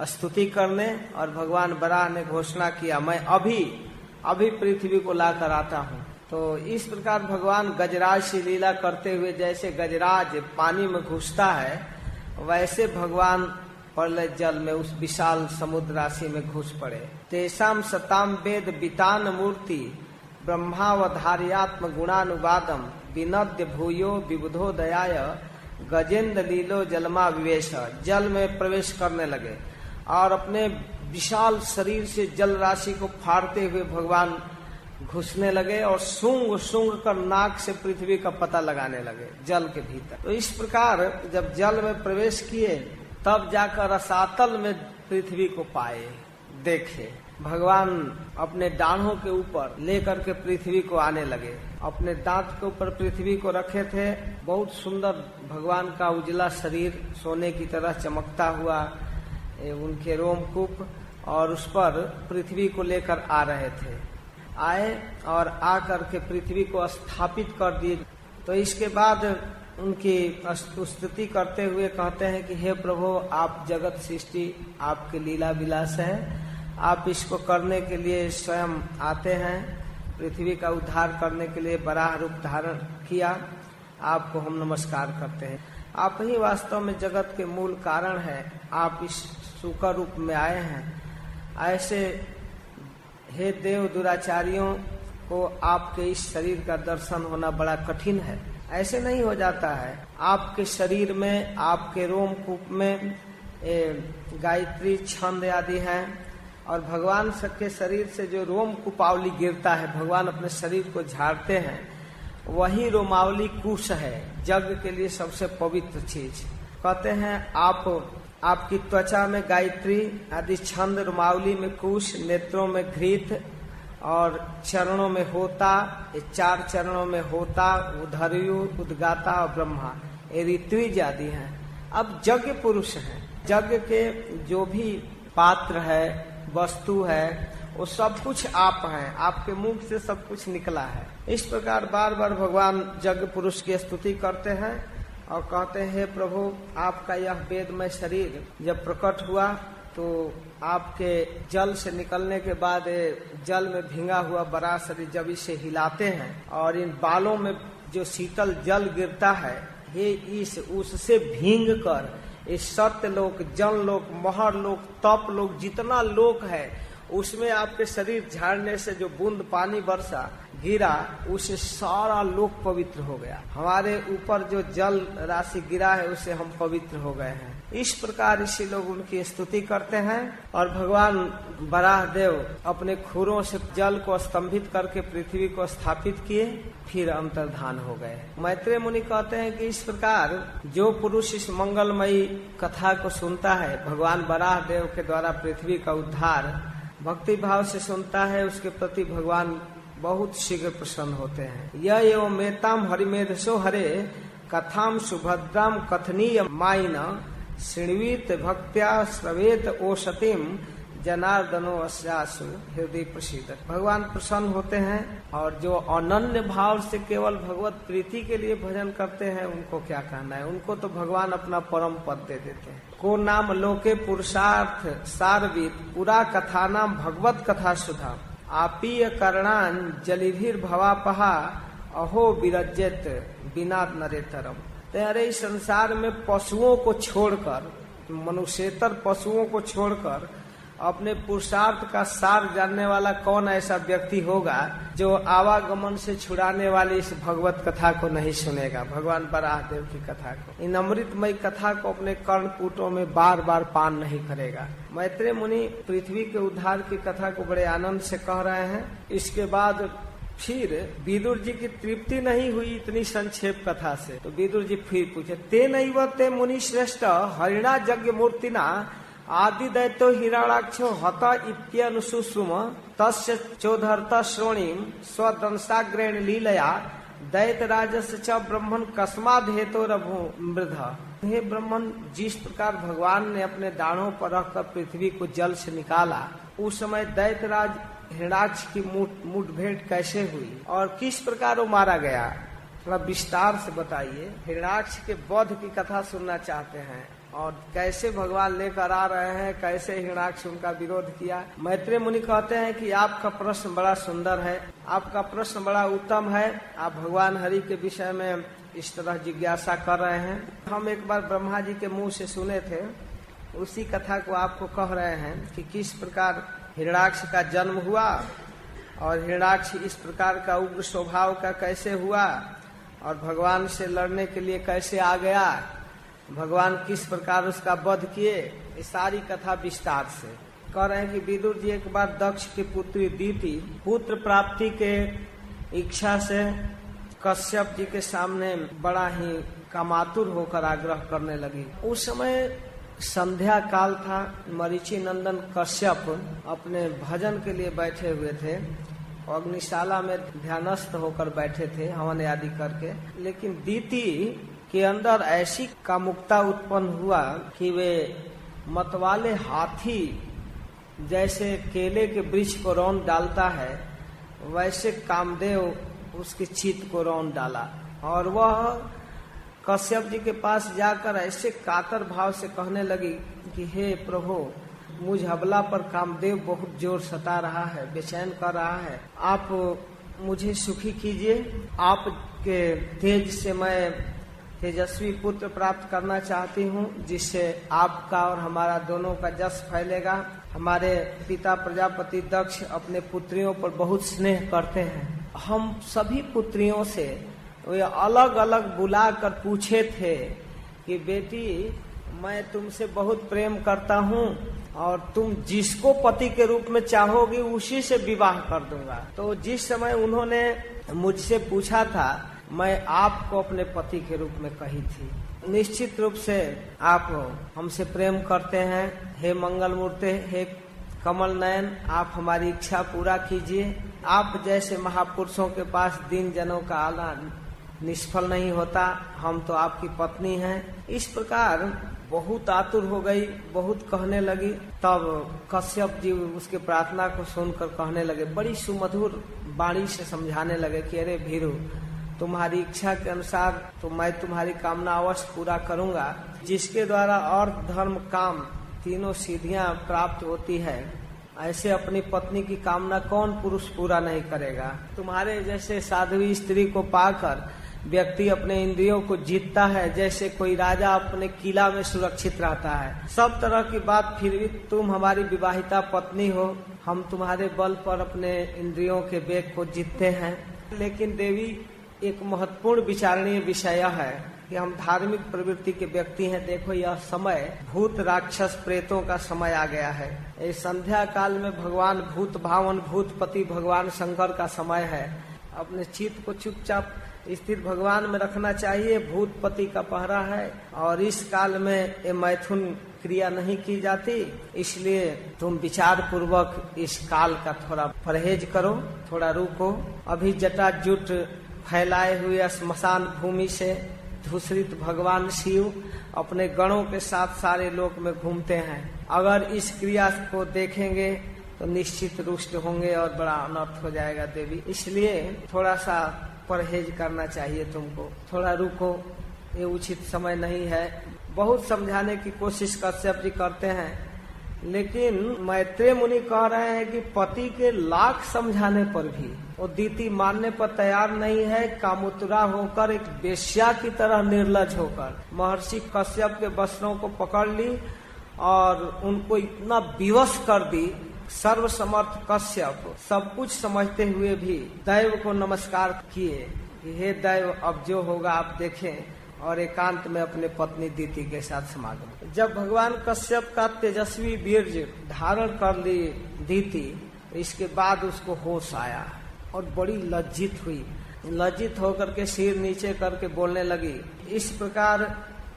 स्तुति करने और भगवान बराह ने घोषणा किया, मैं अभी पृथ्वी को ला कर आता हूँ। तो इस प्रकार भगवान गजराज से लीला करते हुए, जैसे गजराज पानी में घुसता है, वैसे भगवान प्रलय जल में उस विशाल समुद्र राशि में घुस पड़े। तेषाम सताम वेद वितान मूर्ति ब्रह्मावधार्यात्म गुणानुवादम विनद्य भूयो विबुधो दयाय गजेंद्र लीलो जलमा विवेश। जल में प्रवेश करने लगे और अपने विशाल शरीर से जल राशि को फाड़ते हुए भगवान घुसने लगे और सूंघ सूंघ कर नाक से पृथ्वी का पता लगाने लगे जल के भीतर। तो इस प्रकार जब जल में प्रवेश किए, तब जाकर रसातल में पृथ्वी को पाए, देखे। भगवान अपने डाढ़ों के ऊपर लेकर के पृथ्वी को आने लगे। अपने दांत के ऊपर पृथ्वी को रखे थे। बहुत सुंदर भगवान का उजला शरीर सोने की तरह चमकता हुआ, उनके रोमकूप, और उस पर पृथ्वी को लेकर आ रहे थे। आए और आकर के पृथ्वी को स्थापित कर दिए। तो इसके बाद उनकी स्तुति करते हुए कहते हैं कि हे प्रभु, आप जगत सृष्टि आपके लीला विलास है, आप इसको करने के लिए स्वयं आते हैं। पृथ्वी का उद्धार करने के लिए बराह रूप धारण किया, आपको हम नमस्कार करते हैं। आप ही वास्तव में जगत के मूल कारण हैं, आप इस शुकर रूप में आए हैं। ऐसे हे देव दुराचारियों को आपके इस शरीर का दर्शन होना बड़ा कठिन है, ऐसे नहीं हो जाता है। आपके शरीर में, आपके रोमकूप में गायत्री छंद आदि हैं, और भगवान के शरीर से जो रोमकूपावली गिरता है, भगवान अपने शरीर को झाड़ते हैं, वही रोमावली कुश है, यज्ञ के लिए सबसे पवित्र चीज। कहते हैं आपकी त्वचा में गायत्री आदि छंद, रोमावली में कुश, नेत्रों में घृत और चरणों में होता, ये 4 चरणों में होता, उधर्यु, उद्गाता और ब्रह्मा, ये ऋत्विज आदि हैं। अब यज्ञ पुरुष हैं, यज्ञ के जो भी पात्र है, वस्तु है, वो सब कुछ आप हैं, आपके मुख से सब कुछ निकला है। इस प्रकार बार बार भगवान यज्ञ पुरुष की स्तुति करते हैं और कहते हैं, हे प्रभु, आपका यह वेदमय शरीर जब प्रकट हुआ तो आपके जल से निकलने के बाद जल में भींगा हुआ बड़ा शरीर जब इसे हिलाते हैं और इन बालों में जो शीतल जल गिरता है, हे इस उससे भींग कर इस सत्य लोक, जन लोक, महर लोक, तप लोक, जितना लोक है उसमें आपके शरीर झाड़ने से जो बूंद पानी वर्षा गिरा, उससे सारा लोक पवित्र हो गया। हमारे ऊपर जो जल राशि गिरा है उससे हम पवित्र हो गए हैं। इस प्रकार ऋषि लोग उनकी स्तुति करते हैं और भगवान वराह देव अपने खुरों से जल को स्तंभित करके पृथ्वी को स्थापित किए, फिर अंतर्धान हो गए। मैत्रेय मुनि कहते हैं कि इस प्रकार जो पुरुष इस मंगलमयी कथा को सुनता है, भगवान वराह देव के द्वारा पृथ्वी का उद्धार भक्ति भाव से सुनता है, उसके प्रति भगवान बहुत शीघ्र प्रसन्न होते हैं। यह एवं मेताम हरिमेधसो हरे कथाम सुभद्राम कथनीय माइना श्रृणवीत भक्त्या श्रवेत ओषतिम जनार्दनो अस्यासु हृदय प्रसीद। भगवान प्रसन्न होते हैं और जो अनन्य भाव से केवल भगवत प्रीति के लिए भजन करते हैं उनको क्या कहना है, उनको तो भगवान अपना परम पद दे देते हैं। को नाम लोके पुरुषार्थ सारवीत पुरा कथा नाम भगवत कथा सुधा आपीय करणान जलिभीर भवापहा अहो विरज्यत बिना नरेतरम। अरे इस संसार में पशुओं को छोड़कर, मनुष्येतर पशुओं को छोड़कर अपने पुरुषार्थ का सार जानने वाला कौन ऐसा व्यक्ति होगा जो आवागमन से छुड़ाने वाली इस भगवत कथा को नहीं सुनेगा, भगवान वराह देव की कथा को, इन अमृतमयी कथा को अपने कर्णपुटों में बार बार पान नहीं करेगा। मैत्रेय मुनि पृथ्वी के उद्धार की कथा को बड़े आनंद से कह रहे हैं। इसके बाद फिर विदुर जी की तृप्ति नहीं हुई इतनी संक्षेप कथा से, तो विदुर जी फिर पूछे, ते नैव ते मुनि श्रेष्ठ हरिणा यज्ञ मूर्तिना आदि दैतो हिरण्याक्षो हत इत्यनुसुश्रुम तस्य चोधरत श्रोणीम स्वदंसाग्रेण लीलया दैत राजस च ब्रह्मण कस्माद हेतो रभु मृध। हे ब्रह्मण, जिस प्रकार भगवान ने अपने दाढ़ों पर रखकर पृथ्वी को जल से निकाला, उस समय दैतराज हिरण्याक्ष की मुठभेड़ कैसे हुई और किस प्रकार वो मारा गया, थोड़ा विस्तार से बताइए। हिरण्याक्ष के वध की कथा सुनना चाहते हैं और कैसे भगवान लेकर आ रहे हैं, कैसे हिरण्याक्ष उनका विरोध किया। मैत्रेय मुनि कहते हैं कि आपका प्रश्न बड़ा सुंदर है, आपका प्रश्न बड़ा उत्तम है। आप भगवान हरि के विषय में इस तरह जिज्ञासा कर रहे हैं। हम एक बार ब्रह्मा जी के मुंह से सुने थे, उसी कथा को आपको कह रहे हैं कि किस प्रकार हिरण्याक्ष का जन्म हुआ और हिरण्याक्ष इस प्रकार का उग्र स्वभाव का कैसे हुआ और भगवान से लड़ने के लिए कैसे आ गया, भगवान किस प्रकार उसका वध किए, ये सारी कथा विस्तार से कह रहे हैं। कि विदुर जी एक बार दक्ष की पुत्री दीति पुत्र प्राप्ति के इच्छा से कश्यप जी के सामने बड़ा ही कामातुर होकर आग्रह करने लगी। उस समय संध्या काल था, मरीचि नंदन कश्यप अपने भजन के लिए बैठे हुए थे, अग्निशाला में ध्यानस्थ होकर बैठे थे हवन आदि करके। लेकिन दीति के अंदर ऐसी कामुकता उत्पन्न हुआ कि वे मतवाले हाथी जैसे केले के वृक्ष को रौंद डालता है, वैसे कामदेव उसके चित्त को रौंद डाला और वह कश्यप जी के पास जाकर ऐसे कातर भाव से कहने लगी कि हे प्रभु, मुझ हबला पर कामदेव बहुत जोर सता रहा है, बेचैन कर रहा है, आप मुझे सुखी कीजिए। आपके तेज से मैं तेजस्वी पुत्र प्राप्त करना चाहती हूँ, जिससे आपका और हमारा दोनों का जस फैलेगा। हमारे पिता प्रजापति दक्ष अपने पुत्रियों पर बहुत स्नेह करते हैं। हम सभी पुत्रियों से वे अलग अलग बुला कर पूछे थे कि बेटी, मैं तुमसे बहुत प्रेम करता हूँ और तुम जिसको पति के रूप में चाहोगी उसी से विवाह कर दूंगा। तो जिस समय उन्होंने मुझसे पूछा था, मैं आपको अपने पति के रूप में कही थी। निश्चित रूप से आप हमसे प्रेम करते हैं। हे मंगल मूर्ते, हे कमल नयन, आप हमारी इच्छा पूरा कीजिए। आप जैसे महापुरुषों के पास दीन जनों का आना निष्फल नहीं होता, हम तो आपकी पत्नी हैं। इस प्रकार बहुत आतुर हो गई, बहुत कहने लगी। तब कश्यप जी उसके प्रार्थना को सुनकर कहने लगे, बड़ी सुमधुर वाणी से समझाने लगे कि अरे भीरू, तुम्हारी इच्छा के अनुसार तो मैं तुम्हारी कामना अवश्य पूरा करूंगा। जिसके द्वारा अर्थ धर्म काम तीनों सिद्धियां प्राप्त होती है, ऐसे अपनी पत्नी की कामना कौन पुरुष पूरा नहीं करेगा। तुम्हारे जैसे साध्वी स्त्री को पाकर व्यक्ति अपने इंद्रियों को जीतता है, जैसे कोई राजा अपने किला में सुरक्षित रहता है। सब तरह की बात फिर भी तुम हमारी विवाहिता पत्नी हो, हम तुम्हारे बल पर अपने इंद्रियों के वेग को जीतते हैं। लेकिन देवी, एक महत्वपूर्ण विचारणीय विषय है कि हम धार्मिक प्रवृत्ति के व्यक्ति हैं। देखो, यह समय भूत राक्षस प्रेतों का समय आ गया है। इस संध्या काल में भगवान भूत भावन भूतपति भगवान शंकर का समय है। अपने चित्त को चुपचाप स्थिर भगवान में रखना चाहिए। भूतपति का पहरा है और इस काल में ये मैथुन क्रिया नहीं की जाती, इसलिए तुम विचार पूर्वक इस काल का थोड़ा परहेज करो, थोड़ा रुको। अभी जटाजुट फैलाए हुए स्मशान भूमि से धूसरित भगवान शिव अपने गणों के साथ सारे लोक में घूमते हैं। अगर इस क्रिया को देखेंगे तो निश्चित रुष्ट होंगे और बड़ा अनर्थ हो जाएगा देवी। इसलिए थोड़ा सा परहेज करना चाहिए तुमको, थोड़ा रुको, ये उचित समय नहीं है। बहुत समझाने की कोशिश कश्यप जी करते हैं, लेकिन मैत्रेय मुनि कह रहे हैं कि पति के लाख समझाने पर भी वो दीति मानने पर तैयार नहीं है। कामुतरा होकर, एक वेश्या की तरह निर्लज होकर महर्षि कश्यप के वस्त्रों को पकड़ ली और उनको इतना विवश कर दी। सर्वसमर्थ कश्यप सब कुछ समझते हुए भी दैव को नमस्कार किए कि हे दैव, अब जो होगा आप देखें, और एकांत में अपने पत्नी दीति के साथ समागम। जब भगवान कश्यप का तेजस्वी वीर्य धारण कर ली दीति, इसके बाद उसको होश आया और बड़ी लज्जित हुई। लज्जित होकर के सिर नीचे करके बोलने लगी, इस प्रकार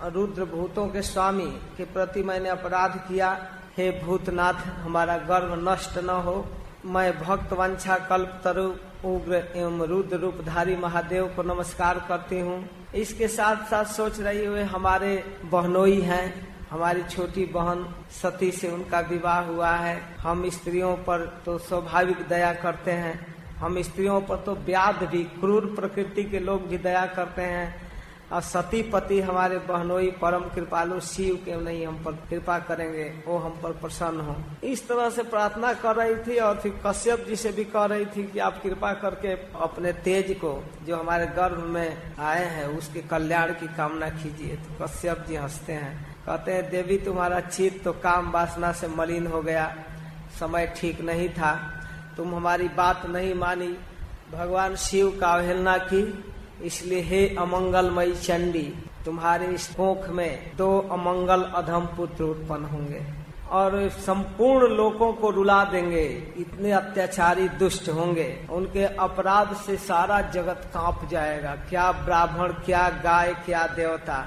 रुद्र भूतों के स्वामी के प्रति मैंने अपराध किया। हे भूतनाथ, हमारा गर्व नष्ट न हो। मैं भक्त वंशा कल्प तरु उग्र एवं रुद्र रूपधारी महादेव को नमस्कार करती हूँ। इसके साथ साथ सोच रही हुए हमारे बहनोई हैं, हमारी छोटी बहन सती से उनका विवाह हुआ है। हम स्त्रियों पर तो स्वाभाविक दया करते हैं, हम स्त्रियों पर तो व्याध भी, क्रूर प्रकृति के लोग भी दया करते हैं। और सती पति हमारे बहनोई परम कृपालु शिव क्यों नहीं हम पर कृपा करेंगे, वो हम पर प्रसन्न हो। इस तरह से प्रार्थना कर रही थी और फिर कश्यप जी से भी कह रही थी कि आप कृपा करके अपने तेज को जो हमारे गर्भ में आए हैं उसके कल्याण की कामना कीजिए। तो कश्यप जी हंसते हैं, कहते हैं देवी, तुम्हारा चित्त तो काम वासना से मलिन हो गया, समय ठीक नहीं था, तुम हमारी बात नहीं मानी, भगवान शिव का अवहेलना की, इसलिए हे अमंगलमयी चंडी, तुम्हारे इस कोख में 2 अमंगल अधम पुत्र उत्पन्न होंगे और संपूर्ण लोगों को रुला देंगे। इतने अत्याचारी दुष्ट होंगे, उनके अपराध से सारा जगत कांप जाएगा। क्या ब्राह्मण, क्या गाय, क्या देवता,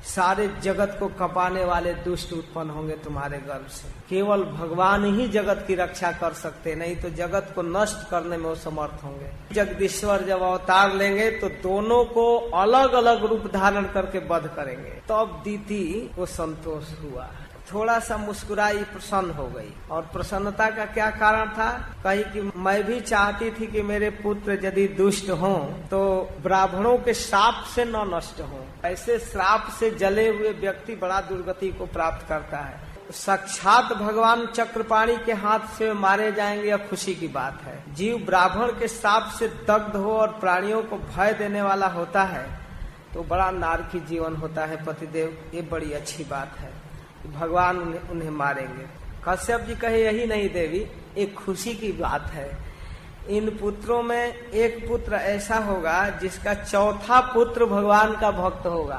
सारे जगत को कपाने वाले दुष्ट उत्पन्न होंगे तुम्हारे गर्भ से। केवल भगवान ही जगत की रक्षा कर सकते, नहीं तो जगत को नष्ट करने में वो समर्थ होंगे। जगदीश्वर जब अवतार लेंगे तो दोनों को अलग अलग रूप धारण करके वध करेंगे। तब दीति को संतोष हुआ, थोड़ा सा मुस्कुराई, प्रसन्न हो गई। और प्रसन्नता का क्या कारण था? कही कि मैं भी चाहती थी कि मेरे पुत्र यदि दुष्ट हों तो ब्राह्मणों के श्राप से न नष्ट हों। ऐसे श्राप से जले हुए व्यक्ति बड़ा दुर्गति को प्राप्त करता है। साक्षात भगवान चक्रपाणी के हाथ से मारे जाएंगे, यह खुशी की बात है। जीव ब्राह्मण के श्राप से दग्ध हो और प्राणियों को भय देने वाला होता है तो बड़ा नारकी जीवन होता है पतिदेव, ये बड़ी अच्छी बात है। भगवान उन्हें मारेंगे। कश्यप जी कहे यही नहीं देवी, एक खुशी की बात है। इन पुत्रों में एक पुत्र ऐसा होगा जिसका चौथा पुत्र भगवान का भक्त होगा,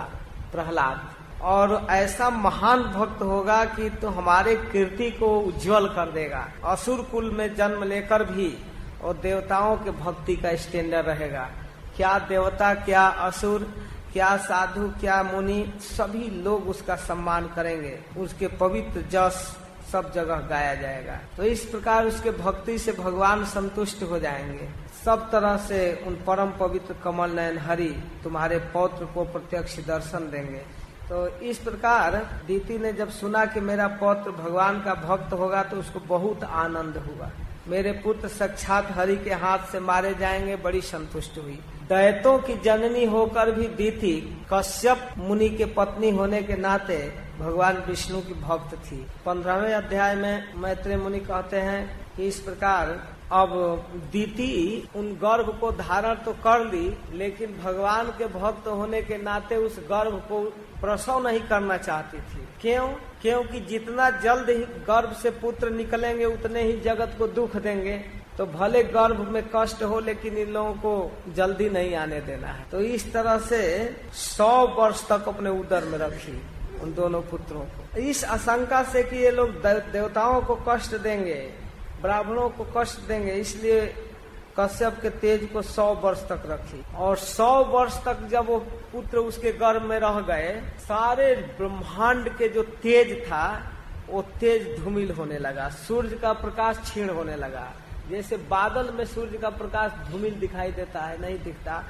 प्रहलाद, और ऐसा महान भक्त होगा कि तो हमारे कीर्ति को उज्जवल कर देगा। असुर कुल में जन्म लेकर भी और देवताओं के भक्ति का स्टैंडर्ड रहेगा। क्या देवता, क्या असुर, क्या साधु, क्या मुनि, सभी लोग उसका सम्मान करेंगे। उसके पवित्र जस सब जगह गाया जाएगा। तो इस प्रकार उसके भक्ति से भगवान संतुष्ट हो जाएंगे। सब तरह से उन परम पवित्र कमल नयन हरि तुम्हारे पौत्र को प्रत्यक्ष दर्शन देंगे। तो इस प्रकार दीति ने जब सुना कि मेरा पौत्र भगवान का भक्त होगा तो उसको बहुत आनंद हुआ। मेरे पुत्र साक्षात हरि के हाथ से मारे जाएंगे, बड़ी संतुष्ट हुई। दैत्यों की जननी होकर भी दीति कश्यप मुनि के पत्नी होने के नाते भगवान विष्णु की भक्त थी। 15वें अध्याय में मैत्रेय मुनि कहते हैं कि इस प्रकार अब दीति उन गर्भ को धारण तो कर ली, लेकिन भगवान के भक्त होने के नाते उस गर्भ को प्रसव नहीं करना चाहती थी। क्यों? क्योंकि जितना जल्द ही गर्भ से पुत्र निकलेंगे उतने ही जगत को दुख देंगे, तो भले गर्भ में कष्ट हो लेकिन इन लोगों को जल्दी नहीं आने देना है। तो इस तरह से 100 वर्ष तक अपने उदर में रखी उन दोनों पुत्रों को, इस आशंका से कि ये लोग देवताओं को कष्ट देंगे, ब्राह्मणों को कष्ट देंगे, इसलिए कश्यप के तेज को 100 वर्ष तक रखी। और 100 वर्ष तक जब वो पुत्र उसके गर्भ में रह गए, सारे ब्रह्मांड के जो तेज था वो तेज धूमिल होने लगा, सूर्य का प्रकाश क्षीण होने लगा। जैसे बादल में सूर्य का प्रकाश धूमिल दिखाई देता है, नहीं दिखता,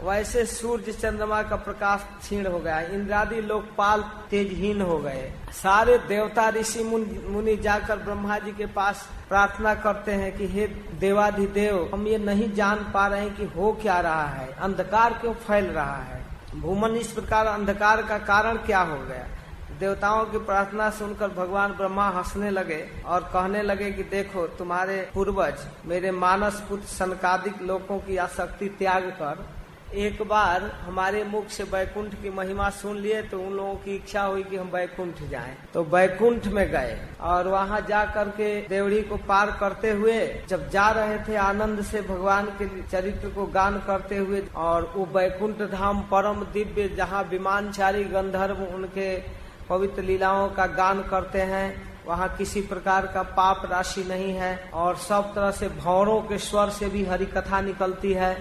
वैसे सूर्य चंद्रमा का प्रकाश क्षीण हो गया। इंद्रादि लोकपाल तेजहीन हो गए। सारे देवता ऋषि मुनि जाकर ब्रह्मा जी के पास प्रार्थना करते हैं कि हे देवाधिदेव, हम ये नहीं जान पा रहे हैं कि हो क्या रहा है, अंधकार क्यों फैल रहा है, भूमन इस प्रकार अंधकार का कारण क्या हो गया। देवताओं की प्रार्थना सुनकर भगवान ब्रह्मा हंसने लगे और कहने लगे कि देखो, तुम्हारे पूर्वज मेरे मानस पुत्र सनकादिक लोगों की आसक्ति त्याग कर एक बार हमारे मुख से वैकुंठ की महिमा सुन लिए, तो उन लोगों की इच्छा हुई कि हम वैकुंठ जाएं। तो वैकुंठ में गए और वहां जा करके देवड़ी को पार करते हुए जब जा रहे थे, आनंद से भगवान के चरित्र को गान करते हुए, और वो वैकुंठ धाम परम दिव्य जहाँ विमानचारी गंधर्व उनके पवित्र लीलाओं का गान करते हैं, वहाँ किसी प्रकार का पाप राशि नहीं है और सब तरह से भौरों के स्वर से भी हरि कथा निकलती है।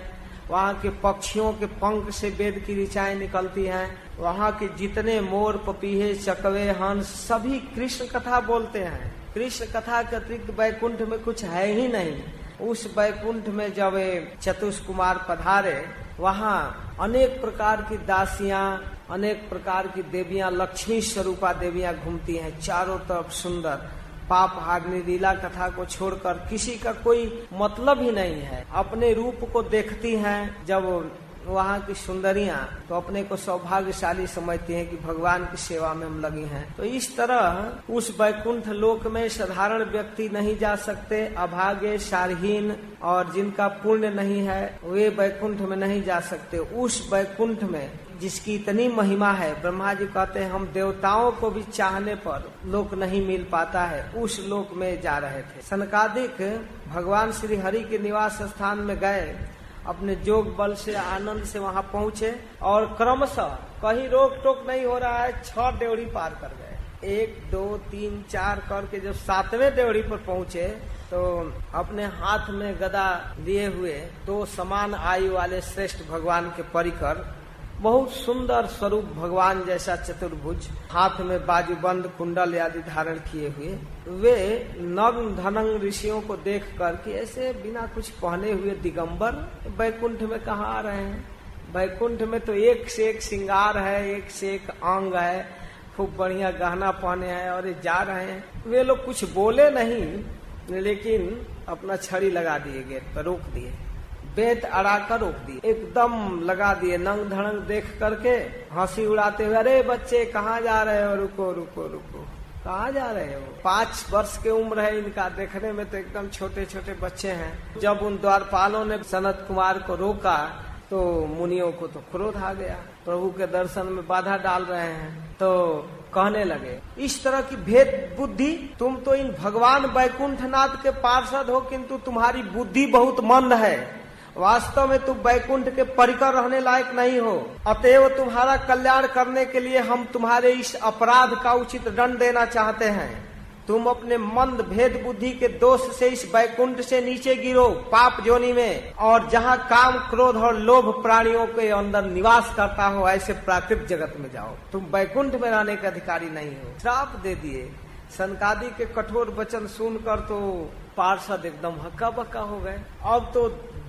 वहाँ के पक्षियों के पंख से वेद की ऋचाएं निकलती हैं। वहाँ के जितने मोर, पपीहे, चकवे, हंस सभी कृष्ण कथा बोलते हैं। कृष्ण कथा के अतिरिक्त वैकुंठ में कुछ है ही नहीं। उस वैकुंठ में जब चतुष्कुमार पधारे, वहाँ अनेक प्रकार की दासियां, अनेक प्रकार की देवियां, लक्ष्मी स्वरूपा देवियां घूमती हैं चारों तरफ सुंदर। पाप हाग्नि लीला कथा को छोड़कर किसी का कोई मतलब ही नहीं है, अपने रूप को देखती हैं। जब वहाँ की सुंदरियां तो अपने को सौभाग्यशाली समझती हैं कि भगवान की सेवा में हम लगी हैं। तो इस तरह उस वैकुंठ लोक में साधारण व्यक्ति नहीं जा सकते, अभागे, सारहीन और जिनका पुण्य नहीं है वे वैकुंठ में नहीं जा सकते। उस वैकुंठ में जिसकी इतनी महिमा है, ब्रह्मा जी कहते हैं हम देवताओं को भी चाहने पर लोक नहीं मिल पाता है, उस लोक में जा रहे थे। सनकादिक भगवान श्री हरि के निवास स्थान में गए, अपने जोग बल से आनंद से वहां पहुंचे और क्रमशः कहीं रोक टोक नहीं हो रहा है, 6 डेवड़ी पार कर गए। 1, 2, 3, 4 करके जब 7वें डेवड़ी पर पहुंचे तो अपने हाथ में गदा लिए हुए 2 समान आयु वाले श्रेष्ठ भगवान के परिकर, बहुत सुंदर स्वरूप भगवान जैसा चतुर्भुज, हाथ में बाजूबंद कुंडल आदि धारण किए हुए, वे नग्न धनंग ऋषियों को देख कर के ऐसे बिना कुछ पहने हुए दिगंबर वैकुंठ में कहाँ आ रहे हैं। वैकुंठ में तो एक से एक श्रृंगार है, एक से एक अंग है, खूब बढ़िया गहना पहने हैं और ये जा रहे हैं। वे लोग कुछ बोले नहीं, लेकिन अपना छड़ी लगा दिए, गेट पर रोक दिए, बेत अड़ाकर रोक दिए, एकदम लगा दिए। नंग धड़ंग देख करके हंसी उड़ाते हुए, अरे बच्चे कहाँ जा रहे हो, रुको रुको रुको, कहाँ जा रहे हो। 5 वर्ष के उम्र है इनका, देखने में तो एकदम छोटे छोटे बच्चे हैं। जब उन द्वारपालों ने सनत कुमार को रोका तो मुनियों को तो क्रोध आ गया, प्रभु के दर्शन में बाधा डाल रहे हैं। तो कहने लगे, इस तरह की भेद बुद्धि, तुम तो इन भगवान वैकुंठनाथ के पार्षद हो, किंतु तुम्हारी बुद्धि बहुत मंद है। वास्तव में तुम वैकुंठ के परिकर रहने लायक नहीं हो। अतएव तुम्हारा कल्याण करने के लिए हम तुम्हारे इस अपराध का उचित दंड देना चाहते हैं। तुम अपने मंद भेद बुद्धि के दोष से इस वैकुंठ से नीचे गिरो पाप जोनि में, और जहाँ काम, क्रोध और लोभ प्राणियों के अंदर निवास करता हो ऐसे प्राकृतिक जगत में जाओ। तुम वैकुंठ में रहने के अधिकारी नहीं हो। श्राप दे दिए। सनकादि के कठोर वचन सुनकर तो पार्षद एकदम हक्का बक्का हो गए। अब तो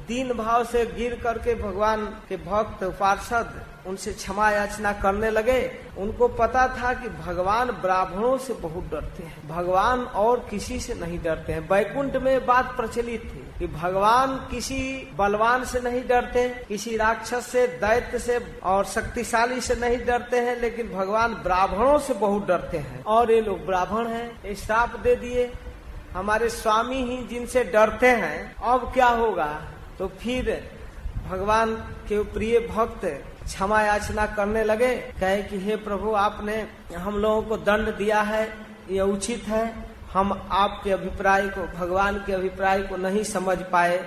दीन भाव से गिर करके भगवान के भक्त पार्षद उनसे क्षमा याचना करने लगे। उनको पता था कि भगवान ब्राह्मणों से बहुत डरते हैं, भगवान और किसी से नहीं डरते हैं। वैकुंठ में बात प्रचलित थी कि भगवान किसी बलवान से नहीं डरते, किसी राक्षस से, दैत्य से और शक्तिशाली से नहीं डरते हैं, लेकिन भगवान ब्राह्मणों से बहुत डरते हैं। और ये लोग ब्राह्मण हैं, ये श्राप दे दिए। हमारे स्वामी ही जिनसे डरते हैं, अब क्या होगा। तो फिर भगवान के प्रिय भक्त क्षमा याचना करने लगे, कहे कि हे प्रभु, आपने हम लोगों को दंड दिया है, ये उचित है। हम आपके अभिप्राय को, भगवान के अभिप्राय को नहीं समझ पाए,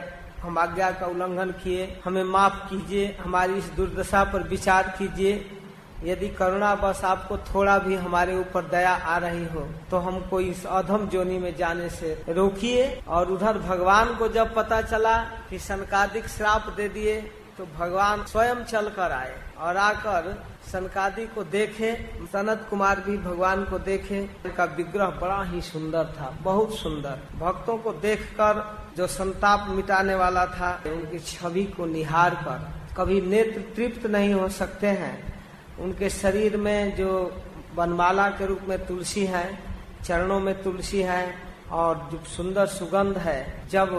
हम आज्ञा का उल्लंघन किए, हमें माफ कीजिए, हमारी इस दुर्दशा पर विचार कीजिए। यदि करुणावश आपको थोड़ा भी हमारे ऊपर दया आ रही हो तो हमको इस अधम जोनी में जाने से रोकिए। और उधर भगवान को जब पता चला कि सनकादिक श्राप दे दिए तो भगवान स्वयं चल कर आए और आकर सनकादि को देखे। सनत कुमार भी भगवान को देखे। उनका विग्रह बड़ा ही सुंदर था, बहुत सुंदर। भक्तों को देखकर जो संताप मिटाने वाला था, उनकी छवि को निहार कर कभी नेत्र तृप्त नहीं हो सकते हैं। उनके शरीर में जो वनमाला के रूप में तुलसी है, चरणों में तुलसी है और जो सुंदर सुगंध है। जब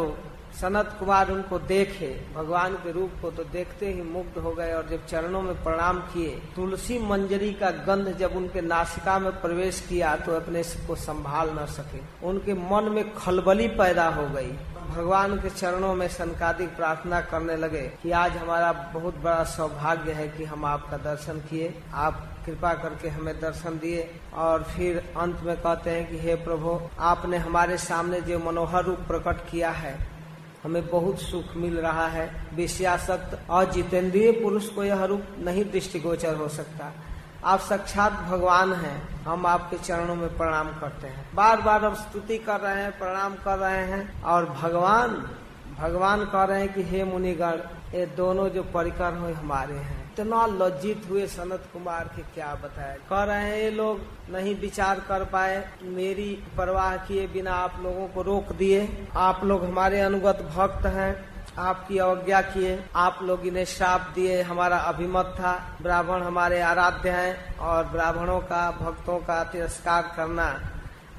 सनत कुमार उनको देखे, भगवान के रूप को, तो देखते ही मुग्ध हो गए और जब चरणों में प्रणाम किए, तुलसी मंजरी का गंध जब उनके नासिका में प्रवेश किया तो अपने को संभाल न सके। उनके मन में खलबली पैदा हो गई। भगवान के चरणों में सनकादिक प्रार्थना करने लगे कि आज हमारा बहुत बड़ा सौभाग्य है कि हम आपका दर्शन किए, आप कृपा करके हमें दर्शन दिए। और फिर अंत में कहते हैं कि हे प्रभु, आपने हमारे सामने जो मनोहर रूप प्रकट किया है, हमें बहुत सुख मिल रहा है। विषयासक्त और जितेंद्रिय पुरुष को यह रूप नहीं दृष्टिगोचर हो सकता। आप साक्षात भगवान हैं। हम आपके चरणों में प्रणाम करते हैं। बार बार अब स्तुति कर रहे हैं, प्रणाम कर रहे हैं। और भगवान कह रहे हैं कि हे मुनिगण, ये दोनों जो परिकर हो हमारे हैं। इतना लज्जित हुए सनत कुमार के क्या बताए। कह रहे हैं ये लोग नहीं विचार कर पाए, मेरी परवाह किए बिना आप लोगों को रोक दिए। आप लोग हमारे अनुगत भक्त हैं, आपकी अवज्ञा किए, आप लोग इन्हें श्राप दिए। हमारा अभिमत था ब्राह्मण हमारे आराध्य हैं और ब्राह्मणों का, भक्तों का तिरस्कार करना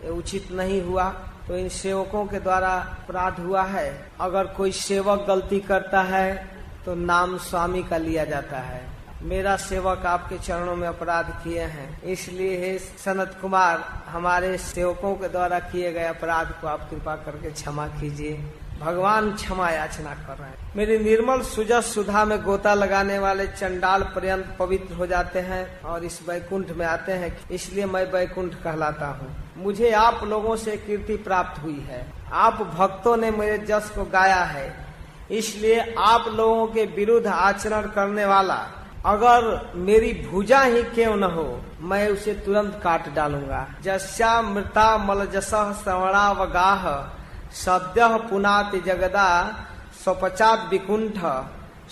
ये उचित नहीं हुआ। तो इन सेवकों के द्वारा अपराध हुआ है। अगर कोई सेवक गलती करता है तो नाम स्वामी का लिया जाता है। मेरा सेवक आपके चरणों में अपराध किए हैं, इसलिए हे सनत कुमार, हमारे सेवकों के द्वारा किए गए अपराध को आप कृपा करके क्षमा कीजिए। भगवान क्षमा याचना कर रहे हैं। मेरी निर्मल सुजस सुधा में गोता लगाने वाले चंडाल पर्यंत पवित्र हो जाते हैं और इस वैकुंठ में आते हैं, इसलिए मैं वैकुंठ कहलाता हूँ। मुझे आप लोगों से कीर्ति प्राप्त हुई है। आप भक्तों ने मेरे जस को गाया है, इसलिए आप लोगों के विरुद्ध आचरण करने वाला अगर मेरी भुजा ही क्यों न हो, मैं उसे तुरंत काट डालूंगा। जस्या मृता मलजसः श्रवणावगाह सद्यः पुनाति जगदा स्वपचात विकुंठ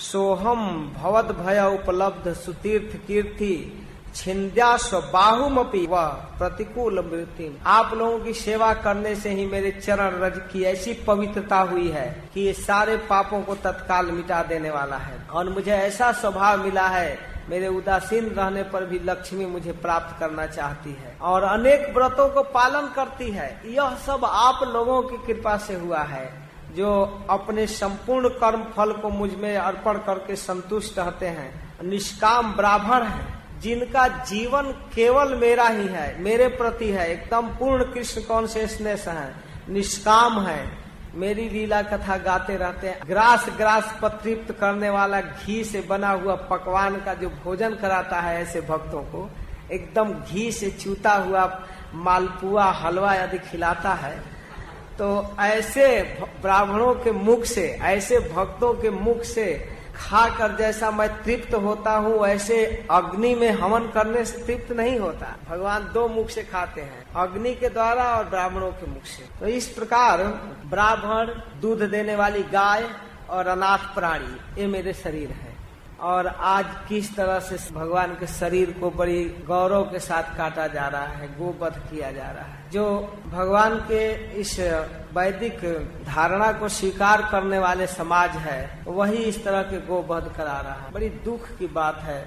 सोहम भवद भय उपलब्ध सुतीर्थ कीर्ति छिंद्या स्वबाहुमपि व प्रतिकूल मृत्यु। आप लोगों की सेवा करने से ही मेरे चरण रज की ऐसी पवित्रता हुई है कि ये सारे पापों को तत्काल मिटा देने वाला है। और मुझे ऐसा स्वभाव मिला है, मेरे उदासीन रहने पर भी लक्ष्मी मुझे प्राप्त करना चाहती है और अनेक व्रतों को पालन करती है। यह सब आप लोगों की कृपा से हुआ है, जो अपने संपूर्ण कर्म फल को मुझ में अर्पण करके संतुष्ट रहते हैं। निष्काम ब्राह्मण हैं, जिनका जीवन केवल मेरा ही है, मेरे प्रति है, एकदम पूर्ण कृष्ण कॉन्शियसनेस है, निष्काम है, मेरी लीला कथा गाते रहते हैं। ग्रास पर तृप्त करने वाला घी से बना हुआ पकवान का जो भोजन कराता है ऐसे भक्तों को, एकदम घी से चूता हुआ मालपुआ हलवा यदि खिलाता है, तो ऐसे ब्राह्मणों के मुख से, ऐसे भक्तों के मुख से खाकर जैसा मैं तृप्त होता हूँ, ऐसे अग्नि में हवन करने से तृप्त नहीं होता। भगवान दो मुख से खाते हैं, अग्नि के द्वारा और ब्राह्मणों के मुख से। तो इस प्रकार ब्राह्मण, दूध देने वाली गाय और अनाथ प्राणी, ये मेरे शरीर है। और आज किस तरह से भगवान के शरीर को बड़ी गौरव के साथ काटा जा रहा है, गोवध किया जा रहा है। जो भगवान के इस वैदिक धारणा को स्वीकार करने वाले समाज है, वही इस तरह के गोवध करा रहा है। बड़ी दुख की बात है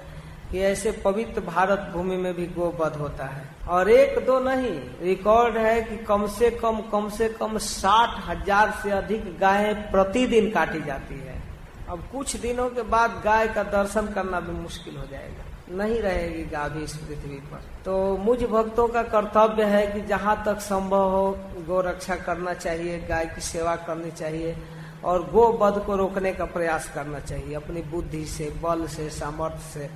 कि ऐसे पवित्र भारत भूमि में भी गोवध होता है। और एक दो नहीं, रिकॉर्ड है कि कम से कम 60,000 से अधिक गायें प्रतिदिन काटी जाती है। अब कुछ दिनों के बाद गाय का दर्शन करना भी मुश्किल हो जाएगा, नहीं रहेगी गाय भी इस पृथ्वी पर। तो मुझ भक्तों का कर्तव्य है कि जहाँ तक संभव हो गौ रक्षा करना चाहिए, गाय की सेवा करनी चाहिए और गो वध को रोकने का प्रयास करना चाहिए अपनी बुद्धि से, बल से, सामर्थ्य से।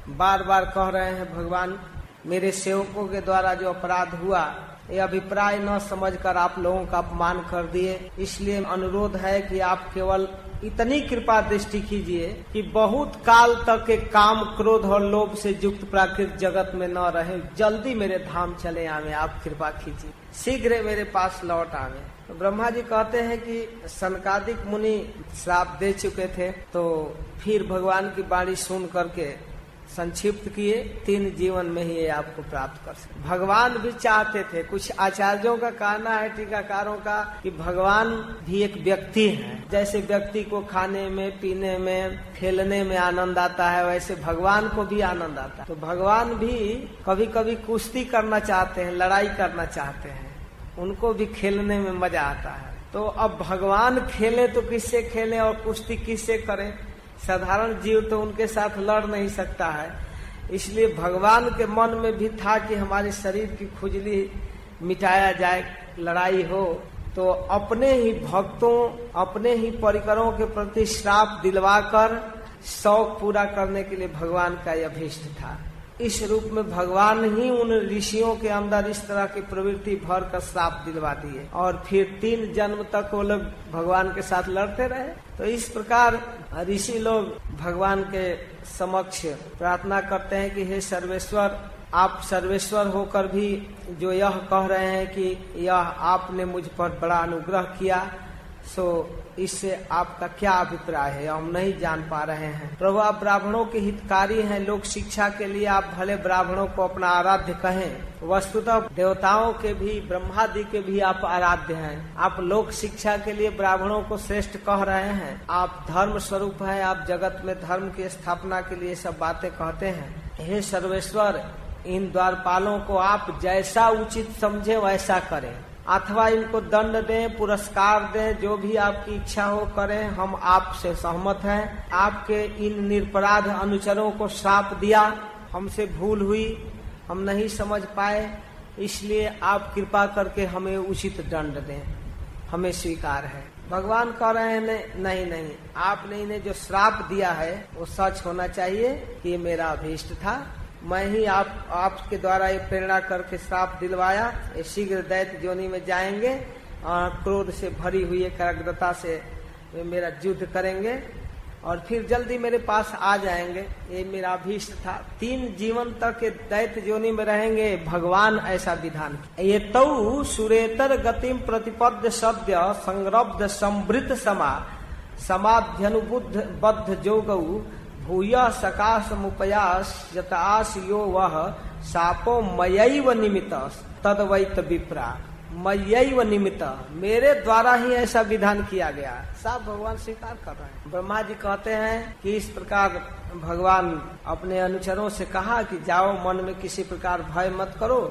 बार बार कह रहे हैं भगवान, मेरे सेवकों के द्वारा जो अपराध हुआ ये अभिप्राय न समझकर आप लोगों का अपमान कर दिए, इसलिए अनुरोध है कि आप केवल इतनी कृपा दृष्टि कीजिए कि बहुत काल तक के काम, क्रोध और लोभ से युक्त प्राकृतिक जगत में न रहे, जल्दी मेरे धाम चले आवे, आप कृपा कीजिए, शीघ्र मेरे पास लौट आवे। तो ब्रह्मा जी कहते हैं कि सनकादिक मुनि श्राप दे चुके थे, तो फिर भगवान की वाणी सुन करके संक्षिप्त किए, 3 जीवन में ही ये आपको प्राप्त कर सके। भगवान भी चाहते थे, कुछ आचार्यों का कहना है, टीकाकारों का, कि भगवान भी एक व्यक्ति है। जैसे व्यक्ति को खाने में, पीने में, खेलने में आनंद आता है, वैसे भगवान को भी आनंद आता है। तो भगवान भी कभी कभी कुश्ती करना चाहते हैं, लड़ाई करना चाहते हैं, उनको भी खेलने में मजा आता है। तो अब भगवान खेले तो किससे खेले और कुश्ती किससे करें? साधारण जीव तो उनके साथ लड़ नहीं सकता है। इसलिए भगवान के मन में भी था कि हमारे शरीर की खुजली मिटाया जाए, लड़ाई हो। तो अपने ही भक्तों, अपने ही परिकरों के प्रति श्राप दिलवाकर शौक पूरा करने के लिए भगवान का यह अभीष्ट था। इस रूप में भगवान ही उन ऋषियों के अंदर इस तरह की प्रवृत्ति भर कर श्राप दिलवा दिए और फिर 3 जन्म तक वो लोग भगवान के साथ लड़ते रहे। तो इस प्रकार ऋषि लोग भगवान के समक्ष प्रार्थना करते हैं कि हे सर्वेश्वर, आप सर्वेश्वर होकर भी जो यह कह रहे हैं कि यह आपने मुझ पर बड़ा अनुग्रह किया, सो इससे आपका क्या अभिप्राय है, हम नहीं जान पा रहे हैं। प्रभु, आप ब्राह्मणों के हितकारी हैं, लोक शिक्षा के लिए आप भले ब्राह्मणों को अपना आराध्य कहें, वस्तुतः देवताओं के भी, ब्रह्मादि के भी आप आराध्य हैं। आप लोक शिक्षा के लिए ब्राह्मणों को श्रेष्ठ कह रहे हैं, आप धर्म स्वरूप है, आप जगत में धर्म की स्थापना के लिए सब बातें कहते हैं। हे सर्वेश्वर, इन द्वारपालों को आप जैसा उचित समझे वैसा करें, अथवा इनको दंड दें, पुरस्कार दें, जो भी आपकी इच्छा हो करें, हम आपसे सहमत हैं। आपके इन निरपराध अनुचरों को श्राप दिया, हमसे भूल हुई, हम नहीं समझ पाए, इसलिए आप कृपा करके हमें उचित दंड दें, हमें स्वीकार है। भगवान कह रहे हैं नहीं, आपने इन्हें जो श्राप दिया है वो सच होना चाहिए कि ये मेरा अभीष्ट था, मैं ही आपके द्वारा ये प्रेरणा करके श्राप दिलवाया। ये शीघ्र दैत्य योनि में जाएंगे और क्रोध से भरी हुई एकाग्रता से मेरा युद्ध करेंगे और फिर जल्दी मेरे पास आ जाएंगे, ये मेरा अभीष्ट था। 3 जीवन तक के दैत्य योनि में रहेंगे, भगवान ऐसा विधान। ये तौ सुरेतर गतिम प्रतिपद्य सद्य संरब्ध संवृत समाध्यनुबुद्ध बद्ध जोगौ भूय सकाश मुपयास जतास यो वह सापो मयैव निमित्त तद्वैत विप्रा। मयैव निमित्त, मेरे द्वारा ही ऐसा विधान किया गया, सब भगवान स्वीकार कर रहे हैं। ब्रह्मा जी कहते हैं कि इस प्रकार भगवान अपने अनुचरों से कहा कि जाओ, मन में किसी प्रकार भय मत करो,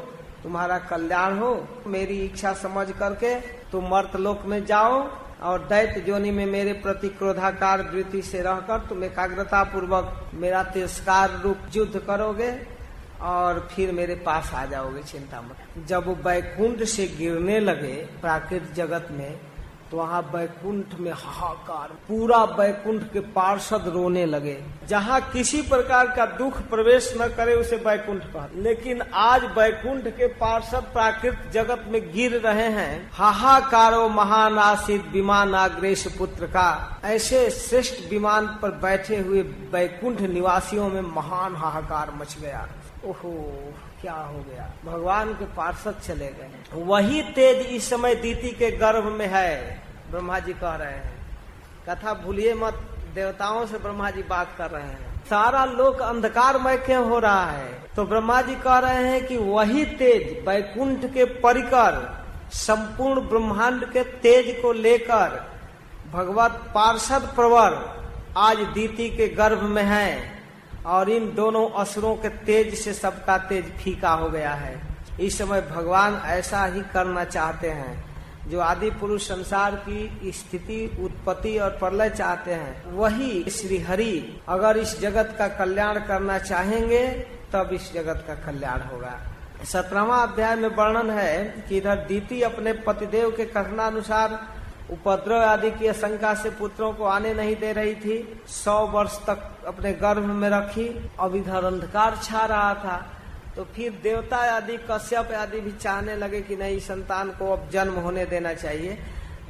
तुम्हारा कल्याण हो, मेरी इच्छा समझ करके तुम मर्तलोक में जाओ और दैत्य योनि में मेरे प्रति क्रोधाकार वृत्ति से रहकर तुम एकाग्रता पूर्वक मेरा तिरस्कार रूप युद्ध करोगे और फिर मेरे पास आ जाओगे, चिंता मत। जब वो बैकुंठ से गिरने लगे प्राकृतिक जगत में, तो वहाँ बैकुंठ में हाहाकार, पूरा बैकुंठ के पार्षद रोने लगे। जहाँ किसी प्रकार का दुख प्रवेश न करे उसे बैकुंठ कहते, लेकिन आज बैकुंठ के पार्षद प्राकृतिक जगत में गिर रहे हैं। हाहाकारो महान आसित विमान अग्रेश पुत्र का, ऐसे श्रेष्ठ विमान पर बैठे हुए बैकुंठ निवासियों में महान हाहाकार मच गया। ओहो, क्या हो गया, भगवान के पार्षद चले गए। वही तेज इस समय दीति के गर्भ में है, ब्रह्मा जी कह रहे हैं। कथा भूलिए मत, देवताओं से ब्रह्मा जी बात कर रहे हैं। सारा लोक अंधकारमय क्यों हो रहा है? तो ब्रह्मा जी कह रहे हैं कि वही तेज बैकुंठ के परिकर संपूर्ण ब्रह्मांड के तेज को लेकर भगवत पार्षद प्रवर आज दीति के गर्भ में है और इन दोनों असुरों के तेज से सबका तेज फीका हो गया है। इस समय भगवान ऐसा ही करना चाहते हैं। जो आदि पुरुष संसार की स्थिति, उत्पत्ति और प्रलय चाहते हैं, वही श्री हरि अगर इस जगत का कल्याण करना चाहेंगे तब इस जगत का कल्याण होगा। 17वां अध्याय में वर्णन है कि इधर दीति अपने पतिदेव के कथनानुसार उपद्रव आदि की आशंका से पुत्रों को आने नहीं दे रही थी। 100 वर्ष तक अपने गर्भ में रखी। अब इधर अंधकार छा रहा था, तो फिर देवता आदि, कश्यप आदि भी चाहने लगे कि नहीं, संतान को अब जन्म होने देना चाहिए।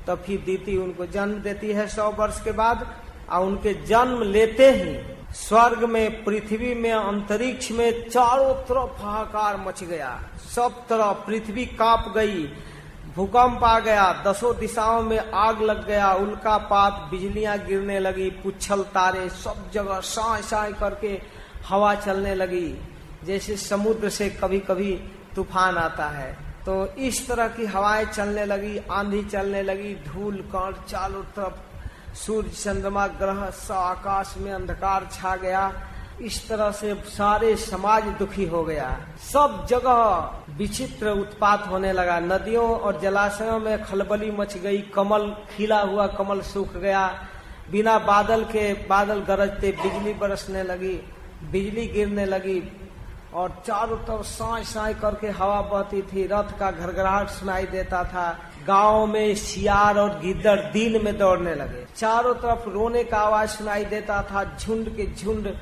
तो फिर दीति उनको जन्म देती है 100 वर्ष के बाद। और उनके जन्म लेते ही स्वर्ग में, पृथ्वी में, अंतरिक्ष में चारों तरफ हाहाकार मच गया। सब तरफ पृथ्वी कांप गई, भूकंप आ गया, 10 दिशाओं में आग लग गया, उल्कापात, बिजलियां गिरने लगी, पुच्छल तारे, सब जगह साए साए करके हवा चलने लगी, जैसे समुद्र से कभी कभी तूफान आता है। तो इस तरह की हवाएं चलने लगी, आंधी चलने लगी, धूल कण चारों तरफ, सूर्य चंद्रमा ग्रह सा, आकाश में अंधकार छा गया। इस तरह से सारे समाज दुखी हो गया। सब जगह विचित्र उत्पात होने लगा। नदियों और जलाशयों में खलबली मच गई। कमल, खिला हुआ कमल सूख गया। बिना बादल के बादल गरजते, बिजली बरसने लगी, बिजली गिरने लगी और चारों तरफ साए साए करके हवा बहती थी। रथ का घरघराहट सुनाई देता था। गांव में सियार और गिद्दड़ दिन में दौड़ने लगे। चारों तरफ रोने का आवाज सुनाई देता था। झुंड के झुंड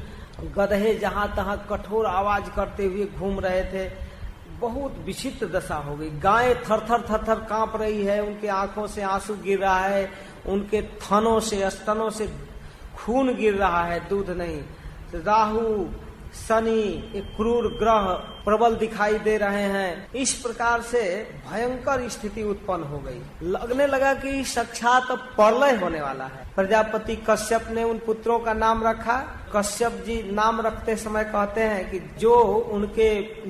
गधे जहां तहां कठोर आवाज करते हुए घूम रहे थे। बहुत विचित्र दशा हो गई। गायें थरथर थरथर कांप रही है, उनके आंखों से आंसू गिर रहा है, उनके थनों से, स्तनों से खून गिर रहा है, दूध नहीं। राहु, शनि, एक क्रूर ग्रह प्रबल दिखाई दे रहे हैं। इस प्रकार से भयंकर स्थिति उत्पन्न हो गई। लगने लगा कि साक्षात प्रलय होने वाला है। प्रजापति कश्यप ने उन पुत्रों का नाम रखा। कश्यप जी नाम रखते समय कहते हैं कि जो उनके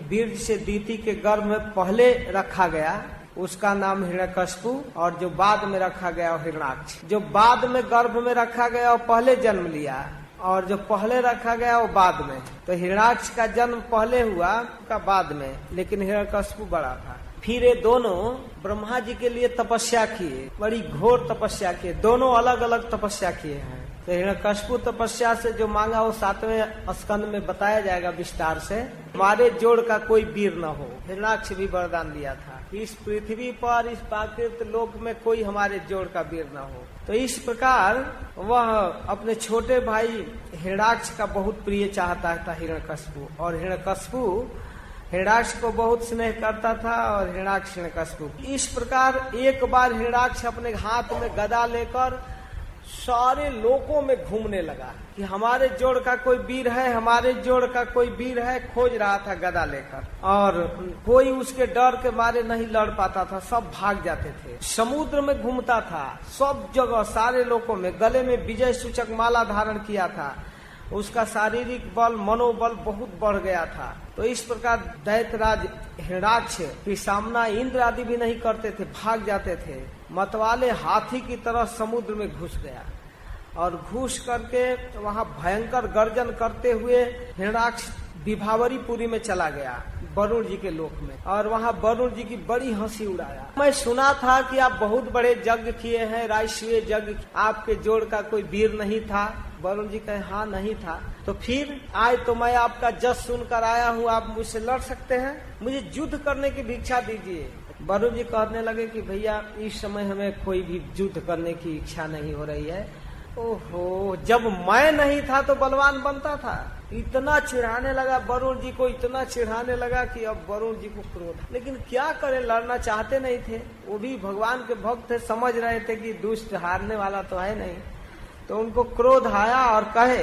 बीर्ज से दीति के गर्भ में पहले रखा गया उसका नाम हिरण्यकश्यपु, और जो बाद में रखा गया हिरण्याक्ष। जो बाद में गर्भ में रखा गया वो पहले जन्म लिया, और जो पहले रखा गया वो बाद में। तो हिरण्याक्ष का जन्म पहले हुआ का बाद में, लेकिन हिरण्यकश्यपु बड़ा था। फिर ये दोनों ब्रह्मा जी के लिए तपस्या किए, बड़ी घोर तपस्या किए। दोनों अलग अलग तपस्या किए हैं। तो हिरण्यकश्यपु तपस्या से जो मांगा वो 7वें स्कंद में बताया जाएगा विस्तार से। हमारे जोड़ का कोई वीर न हो। हिरण्याक्ष भी वरदान दिया था, इस पृथ्वी पर, इस प्राकृत लोक में कोई हमारे जोड़ का वीर न हो। तो इस प्रकार वह अपने छोटे भाई हिरण्याक्ष का बहुत प्रिय चाहता था हिरण्यकश्यपु, और हिरण्यकश्यपु हिरण्याक्ष को बहुत स्नेह करता था, और हिरण्याक्ष हिरण्यकश्यपु। इस प्रकार एक बार हिरण्याक्ष अपने हाथ में गदा लेकर सारे लोकों में घूमने लगा कि हमारे जोड़ का कोई वीर है, हमारे जोड़ का कोई वीर है। खोज रहा था गदा लेकर, और कोई उसके डर के मारे नहीं लड़ पाता था, सब भाग जाते थे। समुद्र में घूमता था, सब जगह सारे लोकों में। गले में विजय सूचक माला धारण किया था। उसका शारीरिक बल, मनोबल बहुत बढ़ गया था। तो इस प्रकार दैत्यराज हिरण्याक्ष के सामना इंद्र आदि भी नहीं करते थे, भाग जाते थे। मतवाले हाथी की तरह समुद्र में घुस गया, और घुस करके वहां भयंकर गर्जन करते हुए हिरण्याक्ष विभावरीपुरी में चला गया, वरुण जी के लोक में, और वहां वरुण जी की बड़ी हंसी उड़ाया। मैं सुना था कि आप बहुत बड़े यज्ञ किए हैं, राजसूय यज्ञ, आपके जोड़ का कोई वीर नहीं था। वरुण जी कहे हाँ नहीं था। तो फिर आज तो मैं आपका जस सुनकर आया हूँ, आप मुझसे लड़ सकते हैं, मुझे युद्ध करने की भिक्षा दीजिए। वरुण जी कहने लगे कि भैया इस समय हमें कोई भी युद्ध करने की इच्छा नहीं हो रही है। ओहो, जब मैं नहीं था तो बलवान बनता था। इतना चिढ़ाने लगा वरुण जी को, इतना चिढ़ाने लगा कि अब वरुण जी को क्रोध। लेकिन क्या करें, लड़ना चाहते नहीं थे। वो भी भगवान के भक्त थे, समझ रहे थे कि दुष्ट हारने वाला तो है नहीं। तो उनको क्रोध आया और कहे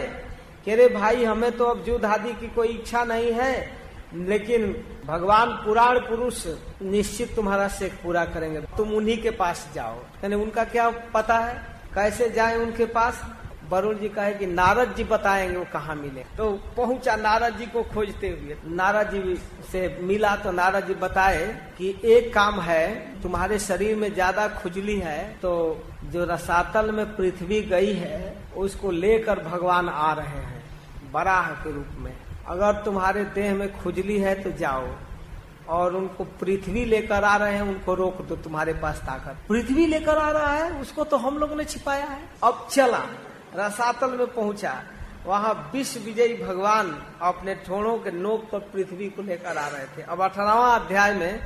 कि अरे भाई, हमें तो अब युद्ध आदि की कोई इच्छा नहीं है, लेकिन भगवान पुराण पुरुष निश्चित तुम्हारा शेख पूरा करेंगे, तुम उन्हीं के पास जाओ। यानी उनका क्या पता है, कैसे जाए उनके पास। वरुण जी कहे कि नारद जी बताएंगे वो कहाँ मिले। तो पहुंचा नारद जी को खोजते हुए। नारद जी से मिला तो नारद जी बताए कि एक काम है, तुम्हारे शरीर में ज्यादा खुजली है, तो जो रसातल में पृथ्वी गई है उसको लेकर भगवान आ रहे हैं बराह के रूप में। अगर तुम्हारे देह में खुजली है तो जाओ, और उनको पृथ्वी लेकर आ रहे हैं, उनको रोक दो, तुम्हारे पास ताकत। पृथ्वी लेकर आ रहा है, उसको तो हम लोग ने छिपाया है। अब चला, रसातल में पहुंचा, वहां विश्व विजयी भगवान अपने ठोड़ों के नोक पर पृथ्वी को लेकर आ रहे थे। अब 18वां अध्याय में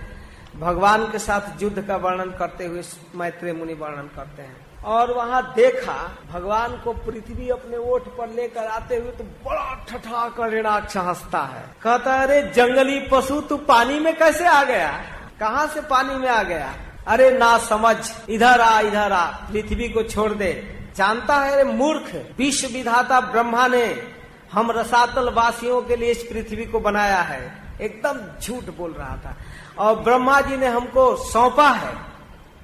भगवान के साथ युद्ध का वर्णन करते हुए मैत्रेय मुनि वर्णन करते हैं। और वहां देखा भगवान को पृथ्वी अपने ओठ पर लेकर आते हुए, तो बड़ा ठठा कर ऋणाक्ष हंसता है। कहता है, अरे जंगली पशु, तू पानी में कैसे आ गया? कहाँ से पानी में आ गया? अरे ना समझ, इधर आ, पृथ्वी को छोड़ दे। जानता है रे मूर्ख, विश्व विधाता ब्रह्मा ने हम रसातल वासियों के लिए इस पृथ्वी को बनाया है। एकदम झूठ बोल रहा था। और ब्रह्मा जी ने हमको सौंपा है,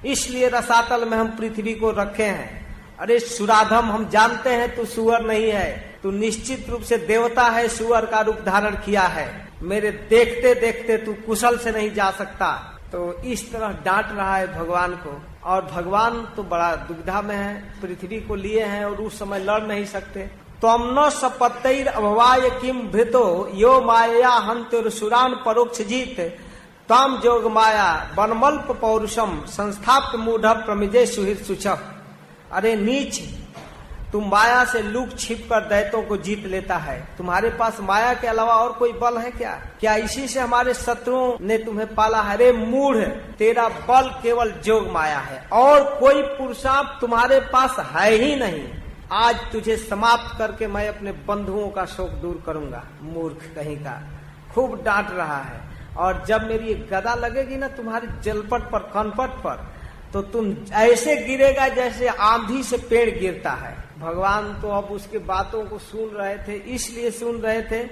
इसलिए रसातल में हम पृथ्वी को रखे हैं। अरे सुराधम, हम जानते हैं तू सुअर नहीं है, तू निश्चित रूप से देवता है, सुअर का रूप धारण किया है। मेरे देखते देखते तू कुशल से नहीं जा सकता। तो इस तरह डांट रहा है भगवान को। और भगवान तो बड़ा दुविधा में है, पृथ्वी को लिए हैं और उस समय लड़ नहीं सकते। त्वम न सपत्तैर अभवाय किम भृतो यो माया हंत्युरसुरान परोक्ष जीत ताम जोग माया बनमल्प पौरुषम संस्थाप्त मूढ़ प्रमिजे सुहित सुचह। अरे नीच, तुम माया से लुक छिप कर दैत्यों को जीत लेता है। तुम्हारे पास माया के अलावा और कोई बल है क्या? क्या इसी से हमारे शत्रुओं ने तुम्हें पाला है? अरे मूढ़, तेरा बल केवल जोग माया है और कोई पुरुषार्थ तुम्हारे पास है ही नहीं। आज तुझे समाप्त करके मैं अपने बंधुओं का शोक दूर करूंगा। मूर्ख कहीं का, खूब डांट रहा है। और जब मेरी गदा लगेगी ना तुम्हारे जलपट पर, कनपट पर, तो तुम ऐसे गिरेगा जैसे आंधी से पेड़ गिरता है। भगवान तो अब उसके बातों को सुन रहे थे, इसलिए सुन रहे थे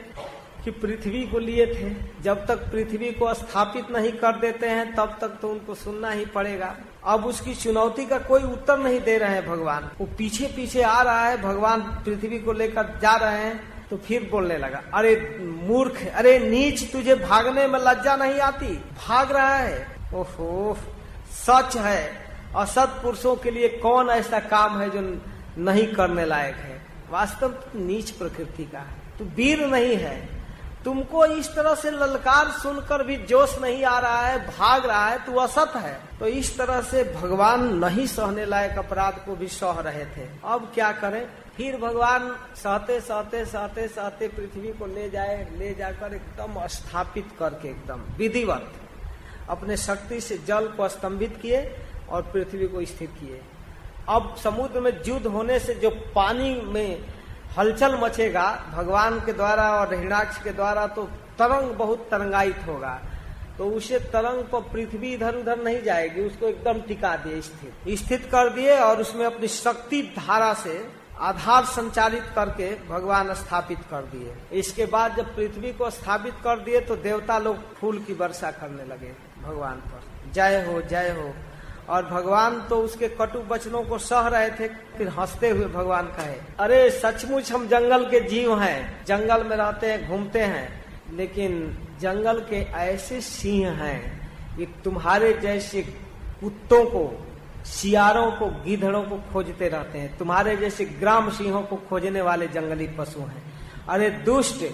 कि पृथ्वी को लिए थे। जब तक पृथ्वी को स्थापित नहीं कर देते हैं तब तक तो उनको सुनना ही पड़ेगा। अब उसकी चुनौती का कोई उत्तर नहीं दे रहे हैं भगवान। वो पीछे पीछे आ रहा है, भगवान पृथ्वी को लेकर जा रहे हैं। तो फिर बोलने लगा, अरे मूर्ख, अरे नीच, तुझे भागने में लज्जा नहीं आती? भाग रहा है। ओहो, सच है, असत पुरुषों के लिए कौन ऐसा काम है जो नहीं करने लायक है? वास्तव में नीच प्रकृति का है, तू वीर नहीं है। तुमको इस तरह से ललकार सुनकर भी जोश नहीं आ रहा है, भाग रहा है, तू असत है। तो इस तरह से भगवान नहीं सहने लायक अपराध को भी सह रहे थे। अब क्या करें? फिर भगवान सहते सहते सहते सहते पृथ्वी को ले जाकर एकदम स्थापित करके, एकदम विधिवत अपने शक्ति से जल को स्तंभित किए और पृथ्वी को स्थिर किए। अब समुद्र में युद्ध होने से जो पानी में हलचल मचेगा भगवान के द्वारा और हिरण्याक्ष के द्वारा, तो तरंग बहुत तरंगायित होगा। तो उसे तरंग पर पृथ्वी इधर उधर नहीं जाएगी, उसको एकदम टिका दिए, स्थित कर दिए। और उसमें अपनी शक्ति धारा से आधार संचालित करके भगवान स्थापित कर दिए। इसके बाद जब पृथ्वी को स्थापित कर दिए तो देवता लोग फूल की वर्षा करने लगे भगवान पर, जय हो जय हो। और भगवान तो उसके कटु वचनों को सह रहे थे। फिर हंसते हुए भगवान कहे, अरे सचमुच हम जंगल के जीव हैं, जंगल में रहते हैं, घूमते हैं, लेकिन जंगल के ऐसे सिंह हैं कि तुम्हारे जैसे कुत्तों को, सियारों को, गिधड़ों को खोजते रहते हैं। तुम्हारे जैसे ग्राम सिंहों को खोजने वाले जंगली पशु हैं। अरे दुष्ट,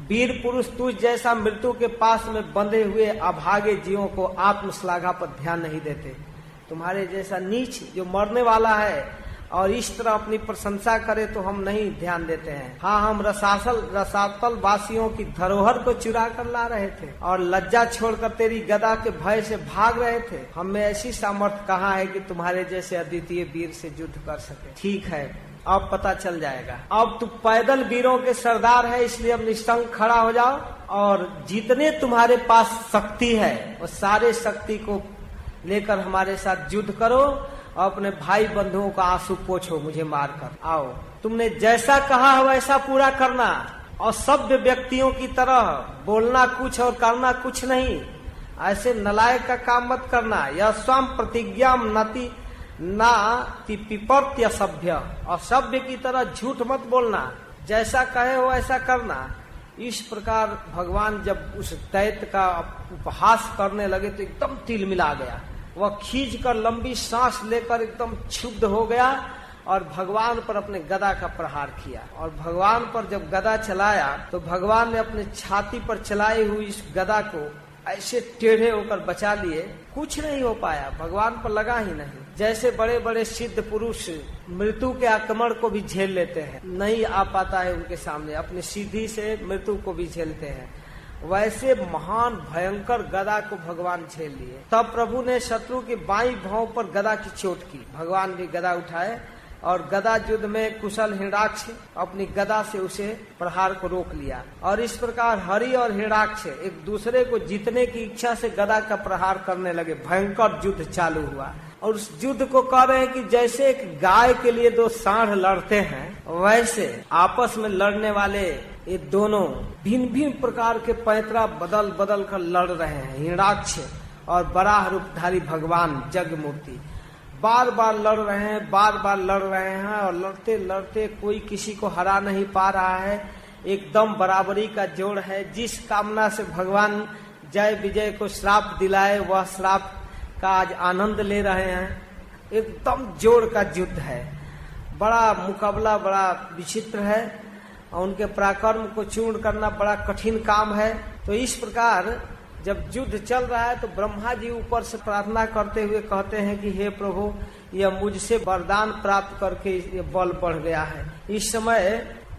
वीर पुरुष तुझ जैसा मृत्यु के पास में बंधे हुए अभागे जीवों को आत्मश्लाघा पर ध्यान नहीं देते। तुम्हारे जैसा नीच जो मरने वाला है और इस तरह अपनी प्रशंसा करे तो हम नहीं ध्यान देते हैं। हाँ, हम रसातल वासियों की धरोहर को चुरा कर ला रहे थे और लज्जा छोड़कर तेरी गदा के भय से भाग रहे थे। हमें ऐसी सामर्थ्य कहाँ है कि तुम्हारे जैसे अद्वितीय वीर से युद्ध कर सके। ठीक है, अब पता चल जाएगा। अब तू पैदल वीरों के सरदार है, इसलिए अब निस्तंग खड़ा हो जाओ और जितने तुम्हारे पास शक्ति है वो सारे शक्ति को लेकर हमारे साथ युद्ध करो और अपने भाई बंधुओं का आंसू पोछो मुझे मारकर। आओ, तुमने जैसा कहा है वैसा पूरा करना और सभ्य व्यक्तियों की तरह बोलना कुछ और करना कुछ नहीं। ऐसे नलायक का काम मत करना। यह स्वयं प्रतिज्ञा ना पिपर्त्य सभ्य, और सभ्य की तरह झूठ मत बोलना, जैसा कहे हो ऐसा करना। इस प्रकार भगवान जब उस दैत्य का उपहास करने लगे तो एकदम तिल मिला गया। वह खींच कर लंबी सांस लेकर एकदम क्षुब्ध हो गया और भगवान पर अपने गदा का प्रहार किया। और भगवान पर जब गदा चलाया तो भगवान ने अपने छाती पर चलाई हुई इस गदा को ऐसे टेढ़े होकर बचा लिए, कुछ नहीं हो पाया, भगवान पर लगा ही नहीं। जैसे बड़े बड़े सिद्ध पुरुष मृत्यु के आक्रमण को भी झेल लेते हैं, नहीं आ पाता है उनके सामने, अपनी सीधी से मृत्यु को भी झेलते हैं, वैसे महान भयंकर गदा को भगवान झेल लिए। तब प्रभु ने शत्रु की बाईं भौं पर गदा की चोट की। भगवान भी गदा उठाए और गदा युद्ध में कुशल हिरणाक्ष अपनी गदा से उसे प्रहार को रोक लिया। और इस प्रकार हरि और हिरणाक्ष एक दूसरे को जीतने की इच्छा से गदा का प्रहार करने लगे। भयंकर युद्ध चालू हुआ और उस युद्ध को कह रहे हैं कि जैसे एक गाय के लिए दो सांड लड़ते हैं, वैसे आपस में लड़ने वाले ये दोनों भिन्न भिन्न प्रकार के पैतरा बदल बदल कर लड़ रहे हैं। हिरणाक्ष और बराह रूपधारी भगवान जग मूर्ति बार बार लड़ रहे हैं, बार बार लड़ रहे हैं और लड़ते लड़ते कोई किसी को हरा नहीं पा रहा है। एकदम बराबरी का जोड़ है। जिस कामना से भगवान जय विजय को श्राप दिलाए, वह श्राप का आज आनंद ले रहे हैं। एकदम जोड़ का युद्ध है, बड़ा मुकाबला बड़ा विचित्र है और उनके पराक्रम को चूर्ण करना बड़ा कठिन काम है। तो इस प्रकार जब युद्ध चल रहा है तो ब्रह्मा जी ऊपर से प्रार्थना करते हुए कहते हैं कि हे प्रभु, यह मुझसे वरदान प्राप्त करके ये बल बढ़ गया है। इस समय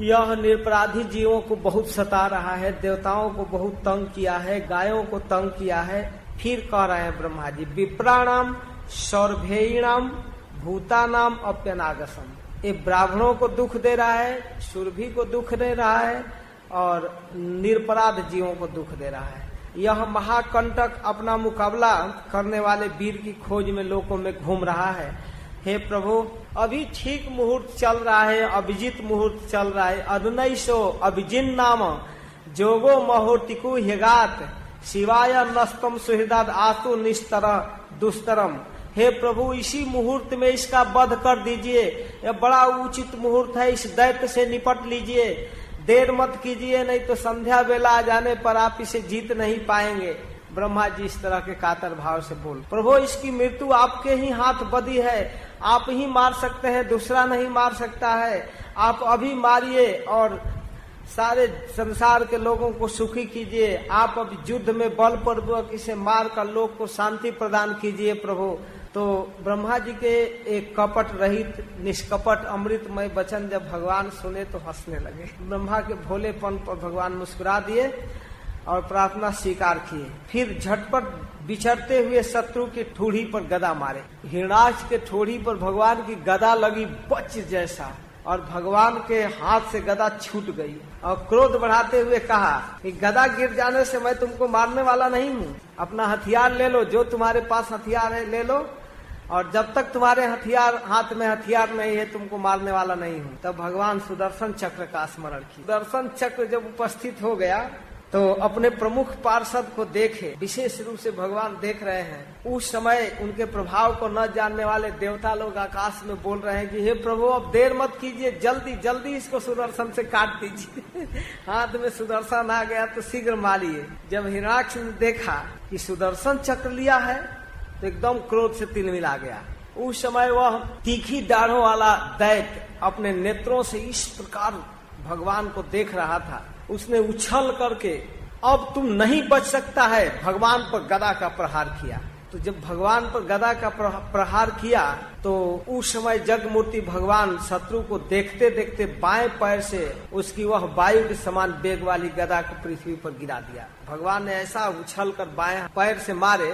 यह निरपराधी जीवों को बहुत सता रहा है, देवताओं को बहुत तंग किया है, गायों को तंग किया है। फिर कह रहे हैं ब्रह्मा जी, विप्राणाम सौरभेयणाम भूतानाम अप्यनागसम। ये ब्राह्मणों को दुख दे रहा है, सुरभि को दुख दे रहा है और निरपराध जीवों को दुख दे रहा है। यह महाकंटक अपना मुकाबला करने वाले वीर की खोज में लोगों में घूम रहा है। हे प्रभु, अभी ठीक मुहूर्त चल रहा है, अभिजीत मुहूर्त चल रहा है। अदनैसो अभिजिन नाम जोगो महोर्तिकु हेगात शिवाय नस्तम सुहृदाद आसु निस्तर दुस्तरम। हे प्रभु, इसी मुहूर्त में इसका वध कर दीजिए, यह बड़ा उचित मुहूर्त है, इस दैत्य से निपट लीजिए, देर मत कीजिए, नहीं तो संध्या वेला आ जाने पर आप इसे जीत नहीं पाएंगे। ब्रह्मा जी इस तरह के कातर भाव से बोल, प्रभु इसकी मृत्यु आपके ही हाथ बदी है, आप ही मार सकते हैं, दूसरा नहीं मार सकता है। आप अभी मारिए और सारे संसार के लोगों को सुखी कीजिए। आप अब युद्ध में बलपूर्वक इसे मार कर लोग को शांति प्रदान कीजिए प्रभु। तो ब्रह्मा जी के एक कपट रहित निष्कपट अमृतमय वचन जब भगवान सुने तो हंसने लगे। ब्रह्मा के भोलेपन पर भगवान मुस्कुरा दिए और प्रार्थना स्वीकार किए। फिर झटपट बिछड़ते हुए शत्रु की ठोड़ी पर गदा मारे। हिरणाक्ष के ठोड़ी पर भगवान की गदा लगी बच जैसा और भगवान के हाथ से गदा छूट गई और क्रोध बढ़ाते हुए कहा कि गदा गिर जाने से मैं तुमको मारने वाला नहीं हूँ, अपना हथियार ले लो, जो तुम्हारे पास हथियार है ले लो, और जब तक तुम्हारे हाथ में हथियार नहीं है तुमको मारने वाला नहीं हूँ। तब भगवान सुदर्शन चक्र का स्मरण किया। सुदर्शन चक्र जब उपस्थित हो गया तो अपने प्रमुख पार्षद को देखे, विशेष रूप से भगवान देख रहे हैं। उस समय उनके प्रभाव को न जानने वाले देवता लोग आकाश में बोल रहे हैं कि हे प्रभु, अब देर मत कीजिए, जल्दी जल्दी इसको सुदर्शन से काट दीजिए। हाथ में सुदर्शन आ गया तो शीघ्र मारिए। जब हिरणाक्ष ने देखा कि सुदर्शन चक्र लिया है तो एकदम क्रोध से तिलमिला गया। उस समय वह तीखी दाढ़ों वाला दैत्य अपने नेत्रों से इस प्रकार भगवान को देख रहा था। उसने उछल करके अब तुम नहीं बच सकता है, भगवान पर गदा का प्रहार किया। तो जब भगवान पर गदा का प्रहार किया तो उस समय जगमूर्ति भगवान शत्रु को देखते देखते बाएं पैर से उसकी वह वायु के समान वेग वाली गदा को पृथ्वी पर गिरा दिया। भगवान ने ऐसा उछल कर बाएं पैर से मारे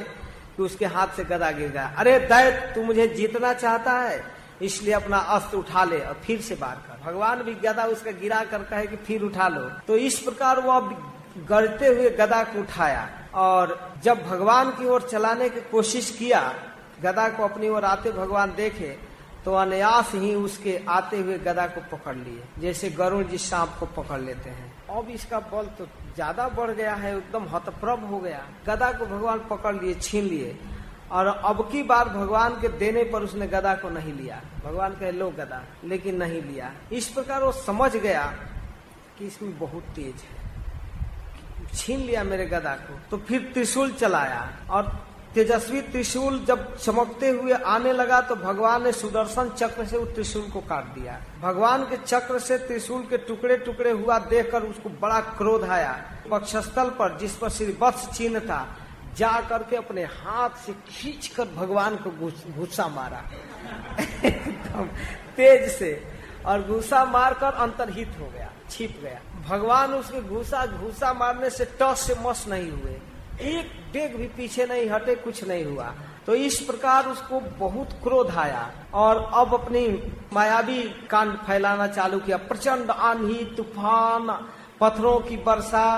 कि उसके हाथ से गदा गिर गया। अरे दैत्य, तू मुझे जीतना चाहता है, इसलिए अपना अस्त्र उठा ले और फिर से वार कर। भगवान भी गदा उसका गिरा कर कहे कि फिर उठा लो। तो इस प्रकार वह गड़ते हुए गदा को उठाया और जब भगवान की ओर चलाने की कोशिश किया, गदा को अपनी ओर आते भगवान देखे तो अनायास ही उसके आते हुए गदा को पकड़ लिए, जैसे गरुड़ जी सांप को पकड़ लेते हैं। अब इसका बल तो ज्यादा बढ़ गया है, एकदम हतप्रभ हो गया। गदा को भगवान पकड़ लिए, छीन लिए और अब की बार भगवान के देने पर उसने गदा को नहीं लिया। भगवान कहे लो गदा, लेकिन नहीं लिया। इस प्रकार वो समझ गया कि इसमें बहुत तेज है, छीन लिया मेरे गदा को। तो फिर त्रिशूल चलाया और तेजस्वी त्रिशूल जब चमकते हुए आने लगा तो भगवान ने सुदर्शन चक्र से उस त्रिशूल को काट दिया। भगवान के चक्र से त्रिशूल के टुकड़े टुकड़े हुआ देखकर उसको बड़ा क्रोध आया। वक्षस्थल पर जिस पर श्री वत्स चिन्ह था, जा करके अपने हाथ से खींचकर भगवान को घूसा मारा एकदम तेज से, और घूसा मारकर अंतर्हित हो गया, छिप गया। भगवान उसके घूसा मारने से टस से मस नहीं हुए, एक डेग भी पीछे नहीं हटे, कुछ नहीं हुआ। तो इस प्रकार उसको बहुत क्रोध आया और अब अपनी मायावी कांड फैलाना चालू किया। प्रचंड आंधी तूफान, पत्थरों की वर्षा,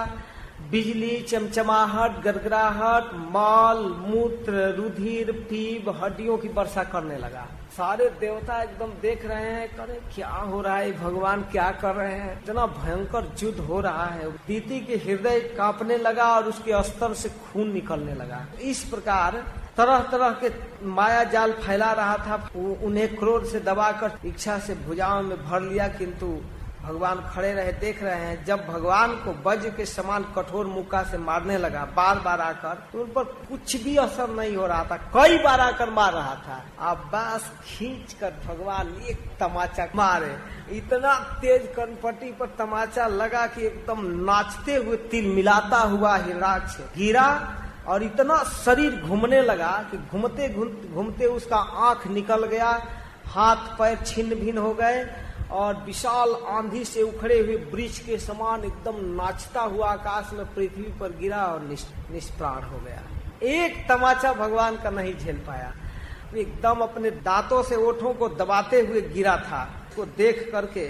बिजली, चमचमाहट, गरगराहट, माल, मूत्र, रुधिर, पीप, हड्डियों की वर्षा करने लगा। सारे देवता एकदम देख रहे हैं, करे क्या हो रहा है, भगवान क्या कर रहे हैं, इतना भयंकर युद्ध हो रहा है। दीति के हृदय कांपने लगा और उसके अस्तर से खून निकलने लगा। इस प्रकार तरह तरह के माया जाल फैला रहा था। उन्हें क्रोध से दबाकर इच्छा से भुजाओं में भर लिया, किंतु भगवान खड़े रहे, देख रहे हैं। जब भगवान को वज्र के समान कठोर मुक्का से मारने लगा बार बार आकर, तो उन पर कुछ भी असर नहीं हो रहा था, कई बार आकर मार रहा था। अब बस खींच कर भगवान एक तमाचा मारे, इतना तेज कनपट्टी पर तमाचा लगा कि एकदम नाचते हुए तिल मिलाता हुआ हिरणाक्ष गिरा और इतना शरीर घूमने लगा कि घूमते घूमते उसका आंख निकल गया, हाथ पैर छिन्न भिन्न हो गए और विशाल आंधी से उखड़े हुए वृक्ष के समान एकदम नाचता हुआ आकाश में पृथ्वी पर गिरा और निष्प्राण हो गया। एक तमाचा भगवान का नहीं झेल पाया, एकदम अपने दांतों से ओठों को दबाते हुए गिरा था। को देख करके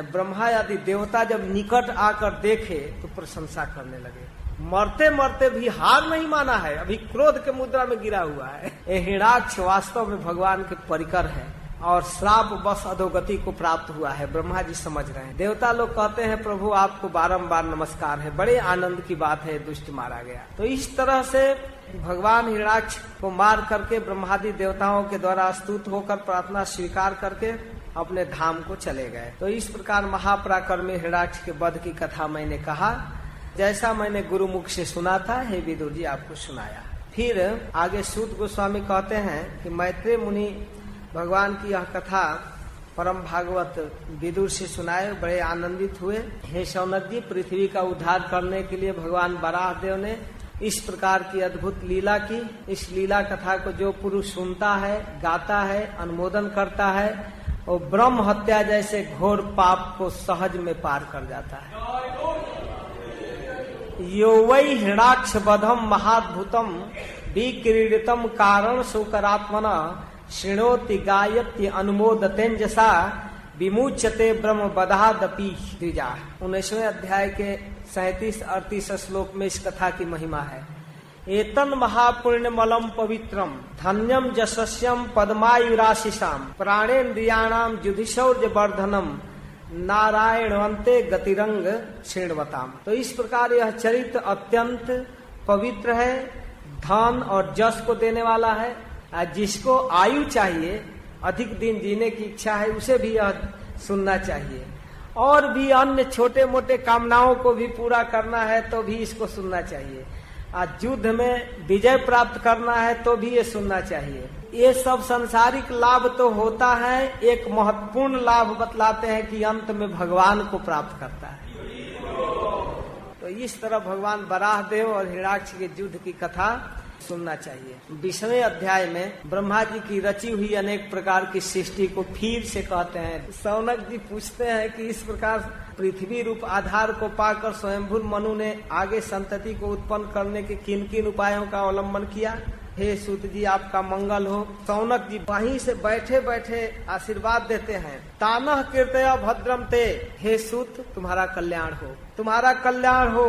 ब्रह्मा आदि देवता जब निकट आकर देखे तो प्रशंसा करने लगे। मरते मरते भी हार नहीं माना है, अभी क्रोध के मुद्रा में गिरा हुआ है। हिरणाक्ष वास्तव में भगवान के परिकर है और श्राप बस अधोगति को प्राप्त हुआ है। ब्रह्मा जी समझ रहे हैं। देवता लोग कहते हैं प्रभु आपको बारंबार नमस्कार है, बड़े आनंद की बात है, दुष्ट मारा गया। तो इस तरह से भगवान हिरणाक्ष को मार करके ब्रह्मादि देवताओं के द्वारा स्तुत होकर प्रार्थना स्वीकार करके अपने धाम को चले गए। तो इस प्रकार महापराक्रमी हिरणाक्ष के वध की कथा मैंने कहा, जैसा मैंने गुरु मुख से सुना था, हे विदुर जी आपको सुनाया। फिर आगे सूत गोस्वामी कहते हैं कि मैत्रेय मुनि भगवान की यह कथा परम भागवत विदुर से सुनाए, बड़े आनंदित हुए। हे शौनक जी, पृथ्वी का उद्धार करने के लिए भगवान वराहदेव ने इस प्रकार की अद्भुत लीला की। इस लीला कथा को जो पुरुष सुनता है, गाता है, अनुमोदन करता है, वो ब्रह्म हत्या जैसे घोर पाप को सहज में पार कर जाता है। यो वै हिरणाक्ष वधम महाद्भुतम विक्रीडितम कारण शोकरात्मना शृणोति गायत्य अनुमोदतेंजसा विमुच्यते ब्रह्म बधादपि द्विजा। 19वें अध्याय के 37-38 श्लोक में इस कथा की महिमा है। एतन महापुण्यमलम पवित्रम धन्यम जशस्यम पद्मायुराशिषाम प्राणेन्द्रियाणाम युधिशौर्य वर्धनम नारायणवंते गतिरंग श्रृण्वताम। तो इस प्रकार यह चरित्र अत्यंत पवित्र है, धन और जस को देने वाला है। जिसको आयु चाहिए, अधिक दिन जीने की इच्छा है, उसे भी यह सुनना चाहिए। और भी अन्य छोटे मोटे कामनाओं को भी पूरा करना है तो भी इसको सुनना चाहिए। आज युद्ध में विजय प्राप्त करना है तो भी ये सुनना चाहिए। ये सब सांसारिक लाभ तो होता है, एक महत्वपूर्ण लाभ बतलाते हैं कि अंत में भगवान को प्राप्त करता है। तो इस तरह भगवान वराहदेव और हिरणाक्ष के युद्ध की कथा सुनना चाहिए। 20वें अध्याय में ब्रह्मा जी की रची हुई अनेक प्रकार की सृष्टि को फिर से कहते हैं। शौनक जी पूछते हैं कि इस प्रकार पृथ्वी रूप आधार को पाकर स्वयंभू मनु ने आगे संतति को उत्पन्न करने के किन किन उपायों का अवलंबन किया। हे सूत जी आपका मंगल हो। शौनक जी वहीं से बैठे बैठे आशीर्वाद देते हैं। तानह कीर्तया भद्रम ते, हे सूत तुम्हारा कल्याण हो, तुम्हारा कल्याण हो,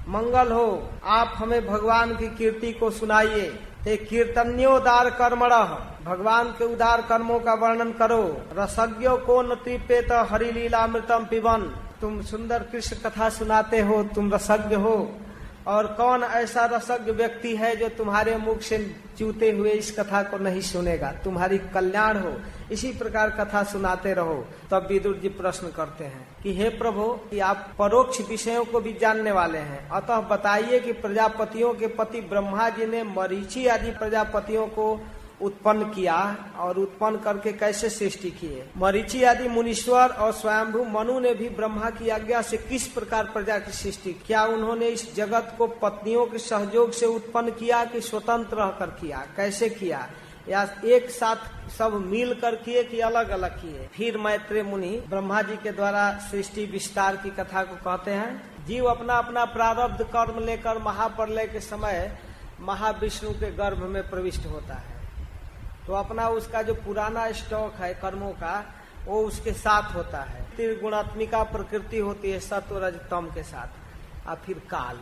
मंगल हो। आप हमें भगवान की कीर्ति को सुनाइए। ते कीर्तन्योदार कर्मणः, भगवान के उदार कर्मों का वर्णन करो। रसज्ञो को न तृपेत हरिलीलामृतम पिबन, तुम सुंदर कृष्ण कथा सुनाते हो, तुम रसज्ञ हो। और कौन ऐसा रसज्ञ व्यक्ति है जो तुम्हारे मुख से चूते हुए इस कथा को नहीं सुनेगा, तुम्हारी कल्याण हो, इसी प्रकार कथा सुनाते रहो। तब विदुर जी प्रश्न करते हैं कि हे प्रभु, कि आप परोक्ष विषयों को भी जानने वाले हैं, अतः बताइए कि प्रजापतियों के पति ब्रह्मा जी ने मरीचि आदि प्रजापतियों को उत्पन्न किया और उत्पन्न करके कैसे सृष्टि किए। मरीचि आदि मुनीश्वर और स्वयंभू मनु ने भी ब्रह्मा की आज्ञा से किस प्रकार प्रजा की सृष्टि, क्या उन्होंने इस जगत को पत्नियों के सहयोग से उत्पन्न किया कि स्वतंत्र रहकर किया, कैसे किया, या एक साथ सब मिल कर किए कि अलग अलग किए। फिर मैत्रेय मुनि ब्रह्मा जी के द्वारा सृष्टि विस्तार की कथा को कहते हैं। जीव अपना अपना प्रारब्ध कर्म लेकर महाप्रलय के समय महाविष्णु के गर्भ में प्रविष्ट होता है, तो अपना उसका जो पुराना स्टॉक है कर्मों का वो उसके साथ होता है। त्रिगुणात्मिका प्रकृति होती है सत्व रज तम के साथ, और फिर काल।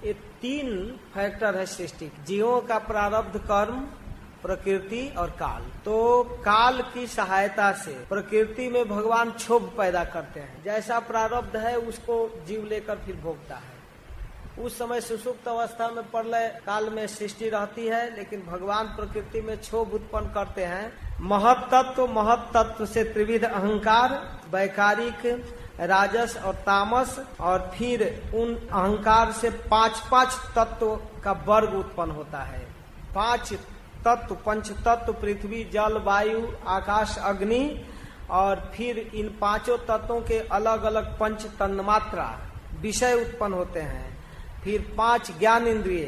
ये 3 फैक्टर है सृष्टि, जीवों का प्रारब्ध कर्म, प्रकृति और काल। तो काल की सहायता से प्रकृति में भगवान क्षोभ पैदा करते हैं, जैसा प्रारब्ध है उसको जीव लेकर फिर भोगता है। उस समय सुसुप्त अवस्था में प्रलय काल में सृष्टि रहती है, लेकिन भगवान प्रकृति में क्षोभ उत्पन्न करते हैं। महत तत्व से त्रिविध अहंकार, वैकारिक, राजस और तामस, और फिर उन अहंकार से 5 तत्व का वर्ग उत्पन्न होता है। 5 तत्व, पंच तत्व, पृथ्वी, जल, वायु, आकाश, अग्नि, और फिर इन 5 तत्वों के अलग अलग पंच तन्मात्रा विषय उत्पन्न होते हैं। फिर 5 ज्ञान इंद्रिय,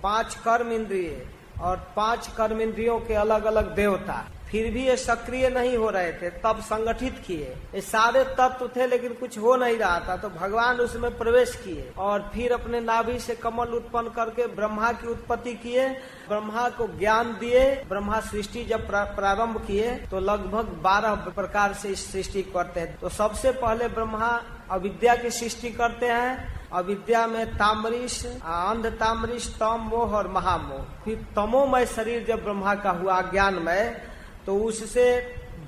5 कर्म इंद्रिय, और 5 कर्म इंद्रियों के अलग अलग देवता। फिर भी ये सक्रिय नहीं हो रहे थे, तब संगठित किए। ये सारे तत्व थे लेकिन कुछ हो नहीं रहा था, तो भगवान उसमें प्रवेश किए और फिर अपने नाभि से कमल उत्पन्न करके ब्रह्मा की उत्पत्ति किए, ब्रह्मा को ज्ञान दिए। ब्रह्मा सृष्टि जब प्रारंभ किए तो लगभग 12 प्रकार से इस सृष्टि करते हैं। तो सबसे पहले ब्रह्मा अविद्या की सृष्टि करते हैं। अविद्या में तामरिश, अंध तामरिश, तम मोह और महामोह। फिर तमोमय शरीर जब ब्रह्मा का हुआ ज्ञानमय, तो उससे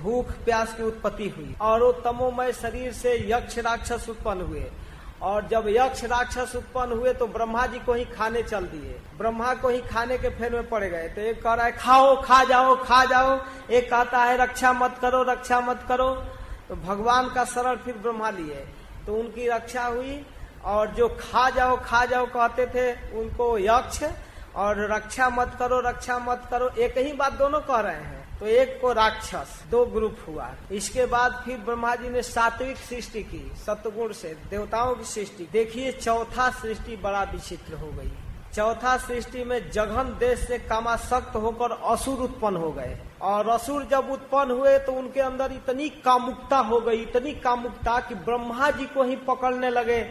भूख प्यास की उत्पत्ति हुई, और वो तमोमय शरीर से यक्ष राक्षस उत्पन्न हुए। और जब यक्ष राक्षस उत्पन्न हुए तो ब्रह्मा जी को ही खाने चल दिए, ब्रह्मा को ही खाने के फेर में पड़ गए। तो एक कह रहा है खाओ, खा जाओ, खा जाओ, एक कहता है रक्षा मत करो, रक्षा मत करो। तो भगवान का शरण फिर ब्रह्मा लिए, तो उनकी रक्षा हुई। और जो खा जाओ कहते थे उनको यक्ष, और रक्षा मत करो, रक्षा मत करो, एक ही बात दोनों कह रहे हैं, तो एक को राक्षस, 2 ग्रुप हुआ। इसके बाद फिर ब्रह्मा जी ने सात्विक सृष्टि की, सत्गुण से देवताओं की सृष्टि। देखिए चौथा सृष्टि बड़ा विचित्र हो गई। चौथा सृष्टि में जघन देश से कामासक्त होकर असुर उत्पन्न हो गए, और असुर जब उत्पन्न हुए तो उनके अंदर इतनी कामुकता हो गई, इतनी कामुकता कि ब्रह्मा जी को ही पकड़ने लगे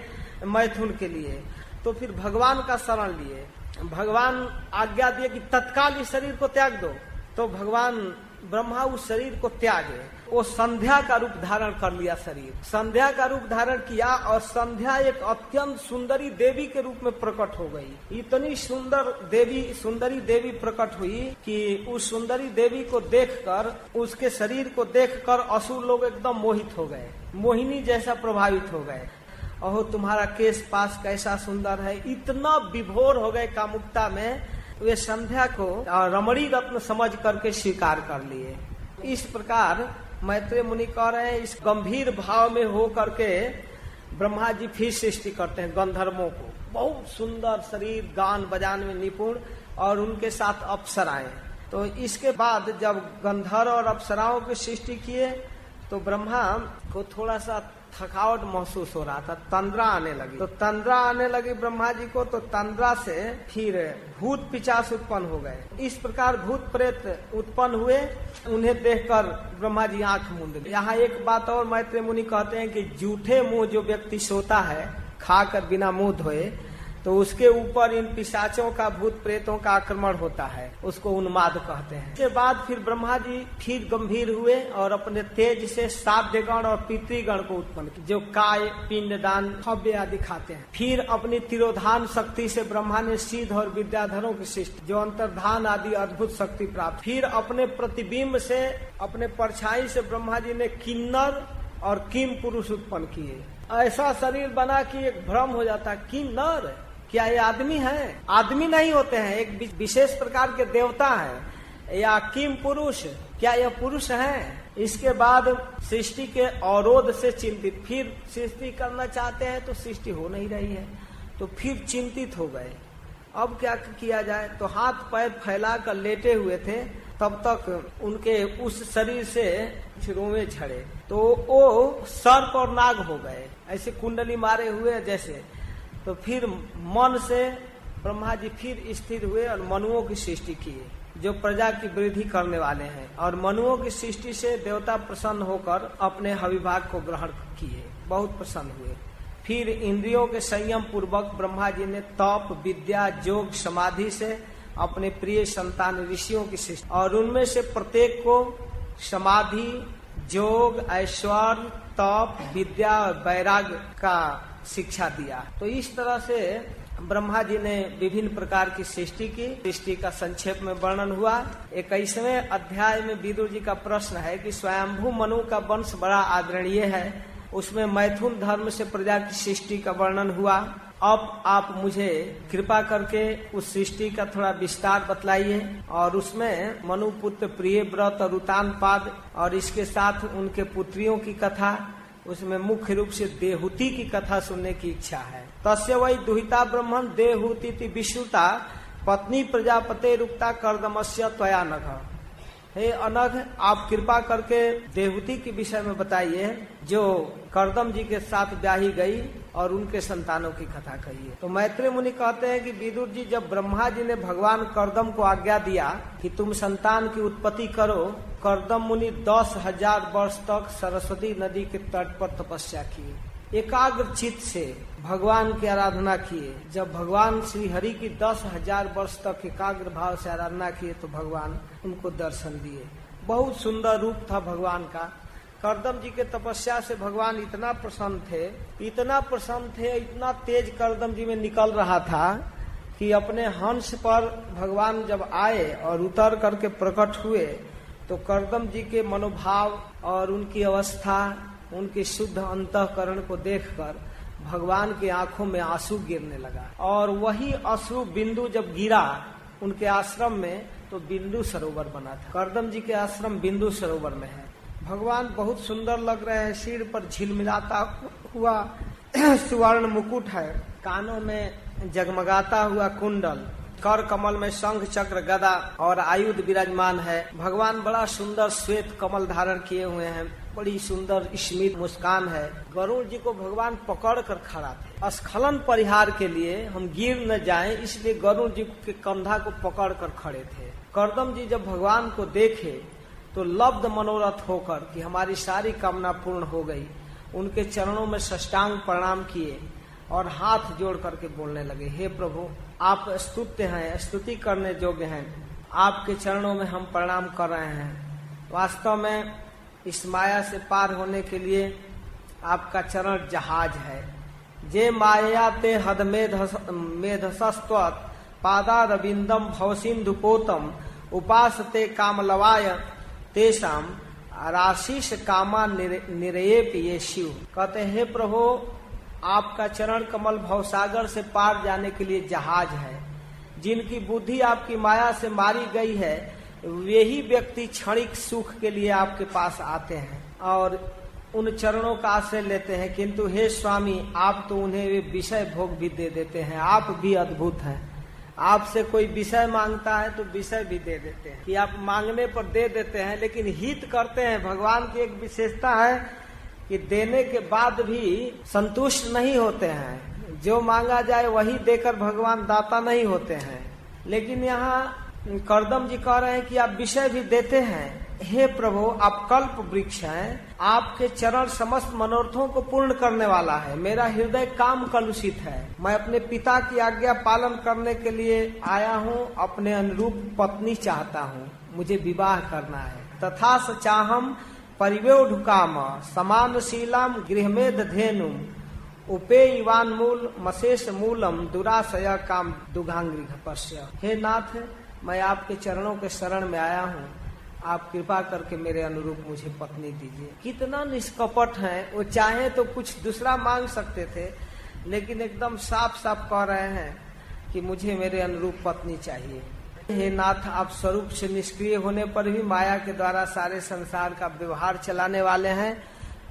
मैथुन के लिए। तो फिर भगवान का शरण लिए, भगवान आज्ञा दिए कि तत्काल इस शरीर को त्याग दो। तो भगवान ब्रह्मा उस शरीर को त्यागे, वो संध्या का रूप धारण कर लिया। शरीर संध्या का रूप धारण किया, और संध्या एक अत्यंत सुंदरी देवी के रूप में प्रकट हो गई। इतनी सुंदरी देवी प्रकट हुई कि उस सुंदरी देवी को देखकर, उसके शरीर को देखकर असुर लोग एकदम मोहित हो गए, मोहिनी जैसा प्रभावित हो गए। ओहो तुम्हारा केश पास कैसा सुंदर है, इतना विभोर हो गए कामुकता में। वे संध्या को रमणी रत्न समझ करके स्वीकार कर लिए। इस प्रकार मैत्रेय मुनि कह रहे हैं, इस गंभीर भाव में हो करके ब्रह्मा जी फिर सृष्टि करते हैं गंधर्वों को। बहुत सुंदर शरीर, गान बजान में निपुण, और उनके साथ अप्सराएं। तो इसके बाद जब गंधर्व और अप्सराओं की सृष्टि किए तो ब्रह्मा को थोड़ा सा थकावट महसूस हो रहा था, तंद्रा आने लगी। तो तंद्रा आने लगी ब्रह्मा जी को, तो तंद्रा से फिर भूत पिशाच उत्पन्न हो गए। इस प्रकार भूत प्रेत उत्पन्न हुए। उन्हें देखकर ब्रह्मा जी आंख मूंद लिए। यहाँ एक बात और मैत्रेय मुनि कहते हैं कि जूठे मुंह जो व्यक्ति सोता है खाकर बिना मुंह धोए, तो उसके ऊपर इन पिशाचों का, भूत प्रेतों का आक्रमण होता है, उसको उन्माद कहते हैं। इसके बाद फिर ब्रह्मा जी फिर गंभीर हुए और अपने तेज से साध्यगण और पितृगण को उत्पन्न किया, जो काय, पिंडदान, हव्य आदि खाते हैं। फिर अपनी तिरोधान शक्ति से ब्रह्मा ने सिद्ध और विद्याधरों की सृष्टि, जो अंतर्धान आदि अद्भुत शक्ति प्राप्त। फिर अपने प्रतिबिंब से, अपने परछाई से ब्रह्मा जी ने किन्नर और किम पुरुष उत्पन्न किए। ऐसा शरीर बना कि एक भ्रम हो जाता, किन्नर क्या ये आदमी है? आदमी नहीं होते हैं, एक विशेष प्रकार के देवता है। या किम पुरुष, क्या यह पुरुष है? इसके बाद सृष्टि के अवरोध से चिंतित, फिर सृष्टि करना चाहते हैं तो सृष्टि हो नहीं रही है, तो फिर चिंतित हो गए। अब क्या किया जाए? तो हाथ पैर फैला कर लेटे हुए थे, तब तक उनके उस शरीर से रोवे झड़े, तो वो सर्प और नाग हो गए, ऐसे कुंडली मारे हुए जैसे। तो फिर मन से ब्रह्मा जी फिर स्थिर हुए और मनुओं की सृष्टि किए, जो प्रजा की वृद्धि करने वाले हैं। और मनुओं की सृष्टि से देवता प्रसन्न होकर अपने हविभाग को ग्रहण किए, बहुत प्रसन्न हुए। फिर इंद्रियों के संयम पूर्वक ब्रह्मा जी ने तप, विद्या, योग, समाधि से अपने प्रिय संतान ऋषियों की सृष्टि, और उनमें से प्रत्येक को समाधि, योग, ऐश्वर्य, तप, विद्या और वैराग्य का शिक्षा दिया। तो इस तरह से ब्रह्मा जी ने विभिन्न प्रकार की सृष्टि की। सृष्टि का संक्षेप में वर्णन हुआ। 21वें अध्याय में विदुर जी का प्रश्न है कि स्वयंभू मनु का वंश बड़ा आदरणीय है, उसमें मैथुन धर्म से प्रजा की सृष्टि का वर्णन हुआ। अब आप मुझे कृपा करके उस सृष्टि का थोड़ा विस्तार बतलाइए, और उसमें मनु पुत्र प्रियव्रत और उतानपाद और इसके साथ उनके पुत्रियों की कथा, उसमें मुख्य रूप से देहूति की कथा सुनने की इच्छा है। तस्य वै दुहिता ब्रह्मण देहूति विश्रुता पत्नी प्रजापते रुक्ता कर्दमस्य त्वया नघ। हे अनघ, आप कृपा करके देहूति के विषय में बताइए, जो कर्दम जी के साथ ब्याही गई और उनके संतानों की कथा कहिए। तो मैत्रेय मुनि कहते हैं कि विदुर जी, जब ब्रह्मा जी ने भगवान कर्दम को आज्ञा दिया कि तुम संतान की उत्पत्ति करो, कर्दम मुनि 10,000 वर्ष तक सरस्वती नदी के तट पर तपस्या किए, एकाग्र चित्त से भगवान की आराधना किए। जब भगवान श्री हरि की 10,000 वर्ष तक एकाग्र भाव से आराधना किए तो भगवान उनको दर्शन दिए। बहुत सुंदर रूप था भगवान का। कर्दम जी के तपस्या से भगवान इतना प्रसन्न थे, इतना तेज कर्दम जी में निकल रहा था कि अपने हंस पर भगवान जब आए और उतर करके प्रकट हुए, तो कर्दम जी के मनोभाव और उनकी अवस्था, उनके शुद्ध अंतःकरण को देखकर भगवान की आंखों में आंसू गिरने लगा। और वही अश्रु बिंदु जब गिरा उनके आश्रम में, तो बिंदु सरोवर बना था। कर्दम जी के आश्रम बिंदु सरोवर में है। भगवान बहुत सुंदर लग रहे हैं, सिर पर झिलमिलाता हुआ सुवर्ण मुकुट है, कानों में जगमगाता हुआ कुंडल, कर कमल में शंख चक्र गदा और आयुध विराजमान है। भगवान बड़ा सुंदर श्वेत कमल धारण किए हुए हैं, बड़ी सुंदर स्मित मुस्कान है। गरुड़ जी को भगवान पकड़ कर खड़ा थे, स्खलन परिहार के लिए हम गिर न जाएं, इसलिए गरुड़ जी के कंधा को पकड़ कर खड़े थे। कर्दम जी जब भगवान को देखे तो लब्ध मनोरथ होकर कि हमारी सारी कामना पूर्ण हो गई, उनके चरणों में साष्टांग प्रणाम किए और हाथ जोड़ करके बोलने लगे, हे प्रभु, आप स्तुत्य हैं, स्तुति करने योग्य हैं, आपके चरणों में हम प्रणाम कर रहे हैं। वास्तव में इस माया से पार होने के लिए आपका चरण जहाज है। जे माया ते हद मेधसस्त्वत् पादा रविंदम भवसिंधुपोतम उपासते कामलवाय तेषाम राशिष कामा निरयेप ये शिव। कहते हैं, हे प्रभु, आपका चरण कमल भवसागर से पार जाने के लिए जहाज है। जिनकी बुद्धि आपकी माया से मारी गई है, वही व्यक्ति क्षणिक सुख के लिए आपके पास आते हैं और उन चरणों का आश्रय लेते हैं। किंतु हे स्वामी, आप तो उन्हें वे विषय भोग भी दे देते हैं। आप भी अद्भुत हैं। आपसे कोई विषय मांगता है तो विषय भी दे देते हैं, कि आप मांगने पर दे देते हैं, लेकिन हित करते हैं। भगवान की एक विशेषता है कि देने के बाद भी संतुष्ट नहीं होते हैं। जो मांगा जाए वही देकर भगवान दाता नहीं होते हैं। लेकिन यहाँ कर्दम जी कह रहे हैं कि आप विषय भी देते हैं। हे प्रभु, आप कल्प वृक्ष हैं, आपके चरण समस्त मनोरथों को पूर्ण करने वाला है। मेरा हृदय काम कलुषित है, मैं अपने पिता की आज्ञा पालन करने के लिए आया हूँ, अपने अनुरूप पत्नी चाहता हूँ, मुझे विवाह करना है। तथा स चाहम परिव्योढ़ काम समानशीलाम गृहमेध धेनु उपे इवान मूल मशेष मूलम दुराशय काम दुघांग्री पश्य। हे नाथ, मैं आपके चरणों के शरण में आया हूँ, आप कृपा करके मेरे अनुरूप मुझे पत्नी दीजिए। कितना निष्कपट है, वो चाहे तो कुछ दूसरा मांग सकते थे, लेकिन एकदम साफ साफ कह रहे हैं कि मुझे मेरे अनुरूप पत्नी चाहिए। हे नाथ, आप स्वरूप से निष्क्रिय होने पर भी माया के द्वारा सारे संसार का व्यवहार चलाने वाले हैं।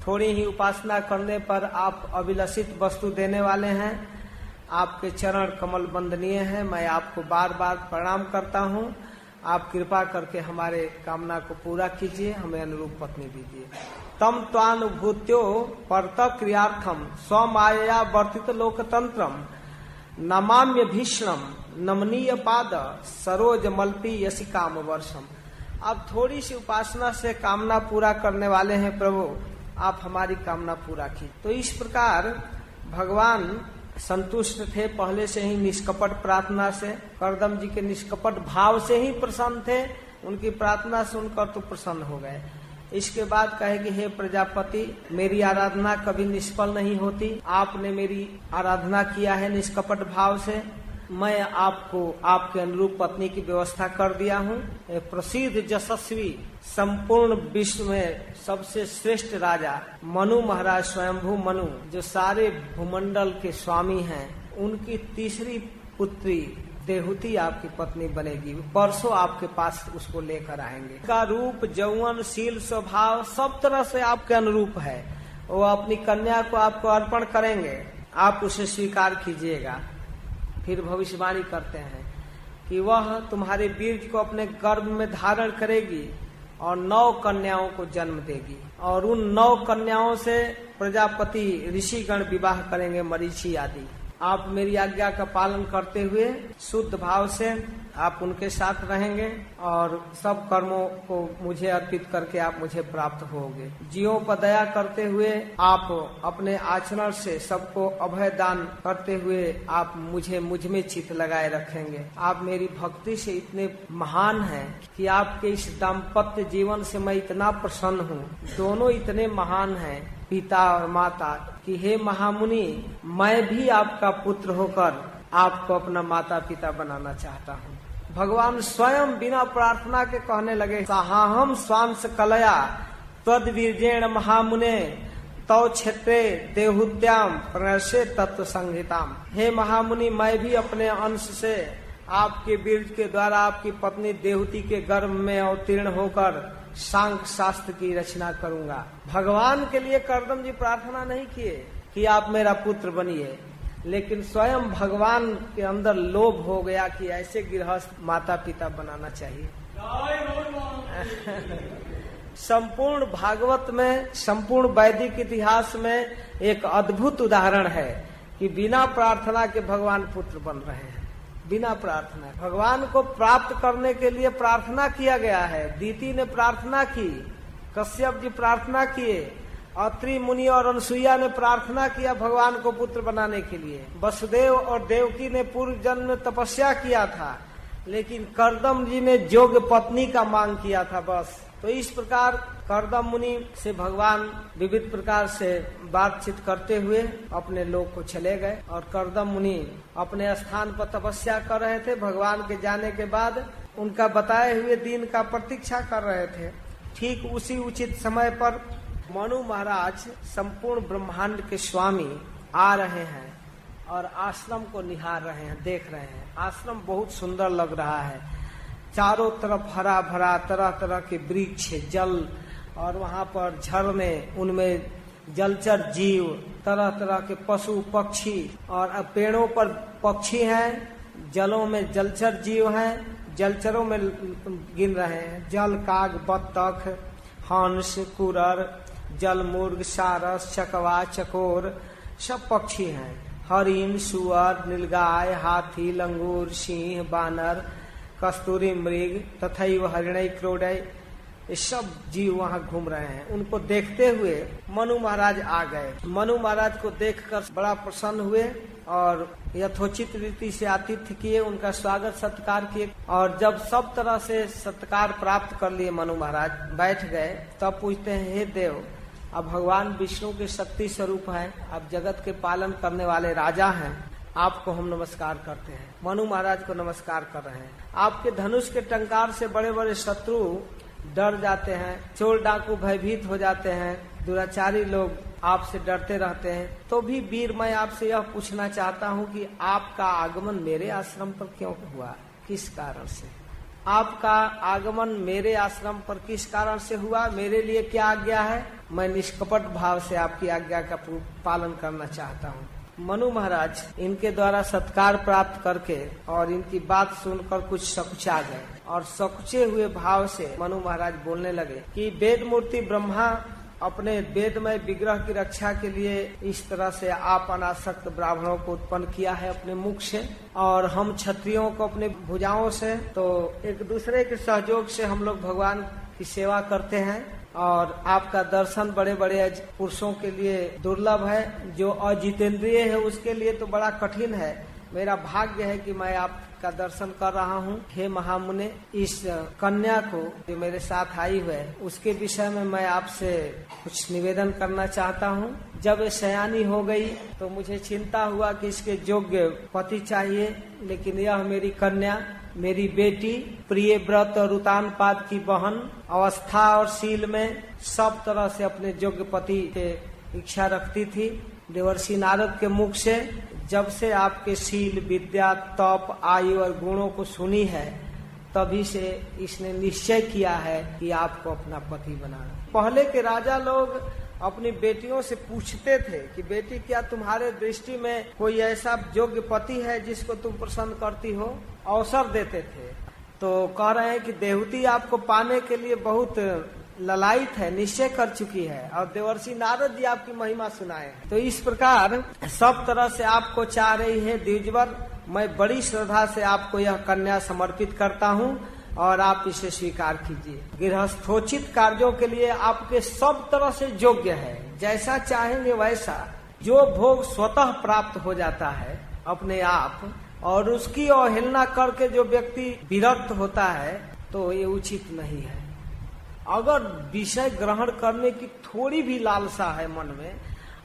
थोड़ी ही उपासना करने पर आप अभिलषित वस्तु देने वाले हैं। आपके चरण कमल वंदनीय हैं। मैं आपको बार बार प्रणाम करता हूँ। आप कृपा करके हमारे कामना को पूरा कीजिए, हमें अनुरूप पत्नी दीजिए। तम त्वानुभूत्यो परत क्रियार्थम स्वमाया वर्तित लोकतंत्रम नमाम्य भीषणम नमनीय पाद सरोज मल्पी यसी काम वर्षम। आप थोड़ी सी उपासना से कामना पूरा करने वाले हैं प्रभु, आप हमारी कामना पूरा कीजिए। तो इस प्रकार भगवान संतुष्ट थे, पहले से ही निष्कपट प्रार्थना से, करदम जी के निष्कपट भाव से ही प्रसन्न थे। उनकी प्रार्थना सुनकर तो प्रसन्न हो गए। इसके बाद कहे कि हे प्रजापति, मेरी आराधना कभी निष्फल नहीं होती। आपने मेरी आराधना किया है निष्कपट भाव से, मैं आपको आपके अनुरूप पत्नी की व्यवस्था कर दिया हूँ। प्रसिद्ध यशस्वी संपूर्ण विश्व में सबसे श्रेष्ठ राजा मनु महाराज, स्वयंभू मनु, जो सारे भूमंडल के स्वामी हैं, उनकी तीसरी पुत्री देहूती आपकी पत्नी बनेगी। परसों आपके पास उसको लेकर आएंगे। का रूप, यौवन, शील, स्वभाव सब तरह से आपके अनुरूप है। वो अपनी कन्या को आपको अर्पण करेंगे, आप उसे स्वीकार कीजिएगा। फिर भविष्यवाणी करते हैं कि वह तुम्हारे बीज को अपने गर्भ में धारण करेगी और 9 कन्याओं को जन्म देगी, और उन 9 कन्याओं से प्रजापति ऋषिगण विवाह करेंगे, मरीचि आदि। आप मेरी आज्ञा का पालन करते हुए शुद्ध भाव से आप उनके साथ रहेंगे और सब कर्मों को मुझे अर्पित करके आप मुझे प्राप्त होगे। जीवों पर दया करते हुए आप अपने आचरण से सबको अभय दान करते हुए आप मुझ में चित्त लगाए रखेंगे। आप मेरी भक्ति से इतने महान हैं कि आपके इस दाम्पत्य जीवन से मैं इतना प्रसन्न हूँ। दोनों इतने महान हैं, पिता और माता, कि हे महामुनि, मैं भी आपका पुत्र होकर आपको अपना माता पिता बनाना चाहता हूँ। भगवान स्वयं बिना प्रार्थना के कहने लगे, साहम स्वांश कलया तद वीर्जेण महामुने तौ क्षेत्रे देहुत्याम प्रणश्य तत्व संहिताम। हे महामुनि, मैं भी अपने अंश से आपके वीर्य के द्वारा आपकी पत्नी देहूती के गर्भ में अवतीर्ण होकर सांख्य शास्त्र की रचना करूंगा। भगवान के लिए करदम जी प्रार्थना नहीं किए कि आप मेरा पुत्र बनिए, लेकिन स्वयं भगवान के अंदर लोभ हो गया कि ऐसे गृहस्थ माता पिता बनाना चाहिए। संपूर्ण भागवत में, संपूर्ण वैदिक इतिहास में एक अद्भुत उदाहरण है कि बिना प्रार्थना के भगवान पुत्र बन रहे हैं। बिना प्रार्थना, भगवान को प्राप्त करने के लिए प्रार्थना किया गया है। दीति ने प्रार्थना की, कश्यप जी प्रार्थना किए, अत्रि मुनि और अनसुईया ने प्रार्थना किया भगवान को पुत्र बनाने के लिए। वसुदेव और देवकी ने पूर्व जन्म में तपस्या किया था, लेकिन करदम जी ने योग्य पत्नी का मांग किया था बस। तो इस प्रकार करदम मुनि से भगवान विविध प्रकार से बातचीत करते हुए अपने लोक को चले गए, और करदम मुनि अपने स्थान पर तपस्या कर रहे थे। भगवान के जाने के बाद उनका बताए हुए दिन का प्रतीक्षा कर रहे थे। ठीक उसी उचित समय पर मनु महाराज, संपूर्ण ब्रह्मांड के स्वामी, आ रहे हैं और आश्रम को निहार रहे हैं, देख रहे हैं। आश्रम बहुत सुंदर लग रहा है, चारों तरफ हरा भरा, तरह तरह के वृक्ष, जल, और वहाँ पर झरने, उनमें जलचर जीव, तरह तरह के पशु पक्षी, और पेड़ों पर पक्षी हैं, जलों में जलचर जीव हैं, जलचरों में गिन रहे हैं, जल काग, बत्तख, हंस, कुरर, जलमुर्ग, सारस, चकवा, चकोर, सब पक्षी हैं। हरिण, सुअर, नीलगाय, हाथी, लंगूर, सिंह, बानर, कस्तूरी मृग तथैव हरिणै क्रोडै, ये सब जीव वहाँ घूम रहे हैं। उनको देखते हुए मनु महाराज आ गए। मनु महाराज को देखकर बड़ा प्रसन्न हुए और यथोचित रीति से आतिथ्य किए, उनका स्वागत सत्कार किए। और जब सब तरह से सत्कार प्राप्त कर लिए मनु महाराज, बैठ गए, तब पूछते हैं, हे देव, अब भगवान विष्णु के शक्ति स्वरूप हैं, अब जगत के पालन करने वाले राजा हैं, आपको हम नमस्कार करते हैं। मनु महाराज को नमस्कार कर रहे हैं। आपके धनुष के टंकार से बड़े बड़े शत्रु डर जाते हैं, चोर डाकू भयभीत हो जाते हैं, दुराचारी लोग आपसे डरते रहते हैं, तो भी वीर मैं आपसे यह पूछना चाहता हूँ कि आपका आगमन मेरे आश्रम पर क्यों हुआ, किस कारण से? आपका आगमन मेरे आश्रम पर किस कारण से हुआ, मेरे लिए क्या आज्ञा है? मैं निष्कपट भाव से आपकी आज्ञा का पालन करना चाहता हूँ। मनु महाराज इनके द्वारा सत्कार प्राप्त करके और इनकी बात सुनकर कुछ सकुचा गए और सकुचे हुए भाव से मनु महाराज बोलने लगे कि वेद मूर्ति ब्रह्मा अपने वेदमय विग्रह की रक्षा के लिए इस तरह से आप अनासक्त ब्राह्मणों को उत्पन्न किया है अपने मुख से, और हम क्षत्रियों को अपने भुजाओं से। तो एक दूसरे के सहयोग से हम लोग भगवान की सेवा करते हैं और आपका दर्शन बड़े बड़े पुरुषों के लिए दुर्लभ है, जो अजितेंद्रिय है उसके लिए तो बड़ा कठिन है। मेरा भाग्य है कि मैं आपका दर्शन कर रहा हूँ। हे महामुने, इस कन्या को जो मेरे साथ आई हुई है उसके विषय में मैं आपसे कुछ निवेदन करना चाहता हूँ। जब ये सयानी हो गई तो मुझे चिंता हुआ कि इसके योग्य पति चाहिए, लेकिन यह मेरी कन्या, मेरी बेटी, प्रिय व्रत और उतानपाद की बहन, अवस्था और शील में सब तरह से अपने योग्य पति के इच्छा रखती थी। देवर्षि नारद के मुख से जब से आपके शील, विद्या, तप, आयु और गुणों को सुनी है, तभी से इसने निश्चय किया है कि आपको अपना पति बनाना। पहले के राजा लोग अपनी बेटियों से पूछते थे कि बेटी, क्या तुम्हारे दृष्टि में कोई ऐसा योग्य पति है जिसको तुम पसंद करती हो? अवसर देते थे। तो कह रहे हैं कि देवती आपको पाने के लिए बहुत ललायित है, निश्चय कर चुकी है, और देवर्षि नारद जी आपकी महिमा सुनाए हैं। तो इस प्रकार सब तरह से आपको चाह रही है द्विजवर। मैं बड़ी श्रद्धा से आपको यह कन्या समर्पित करता हूँ और आप इसे स्वीकार कीजिए। गृहस्थोचित कार्यों के लिए आपके सब तरह से योग्य है, जैसा चाहेंगे वैसा। जो भोग स्वतः प्राप्त हो जाता है अपने आप, और उसकी अवहेलना करके जो व्यक्ति विरक्त होता है, तो ये उचित नहीं है। अगर विषय ग्रहण करने की थोड़ी भी लालसा है मन में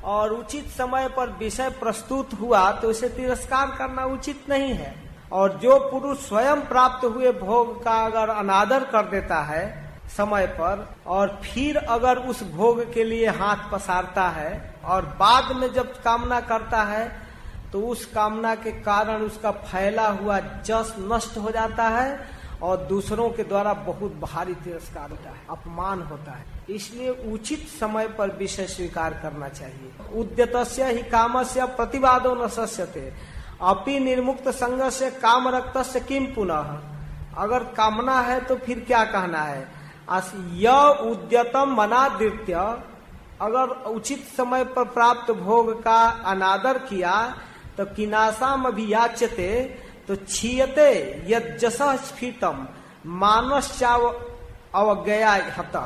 और उचित समय पर विषय प्रस्तुत हुआ, तो इसे तिरस्कार करना उचित नहीं है। और जो पुरुष स्वयं प्राप्त हुए भोग का अगर अनादर कर देता है समय पर, और फिर अगर उस भोग के लिए हाथ पसारता है और बाद में जब कामना करता है, तो उस कामना के कारण उसका फैला हुआ जस नष्ट हो जाता है और दूसरों के द्वारा बहुत भारी तिरस्कार होता है, अपमान होता है। इसलिए उचित समय पर विषय स्वीकार करना चाहिए। उद्यतस्य ही कामस्य प्रतिवादो न सस्यते, अपि निर्मुक्त संगस्य काम रक्तस्य किम पुनः। अगर कामना है तो फिर क्या कहना है? य उद्यतम मनादृत्य, अगर उचित समय पर प्राप्त भोग का अनादर किया तो किनासाम अभियाच्यते, तो क्षीयते यज्जसः स्फीतम मानश्चाव अवज्ञया हता,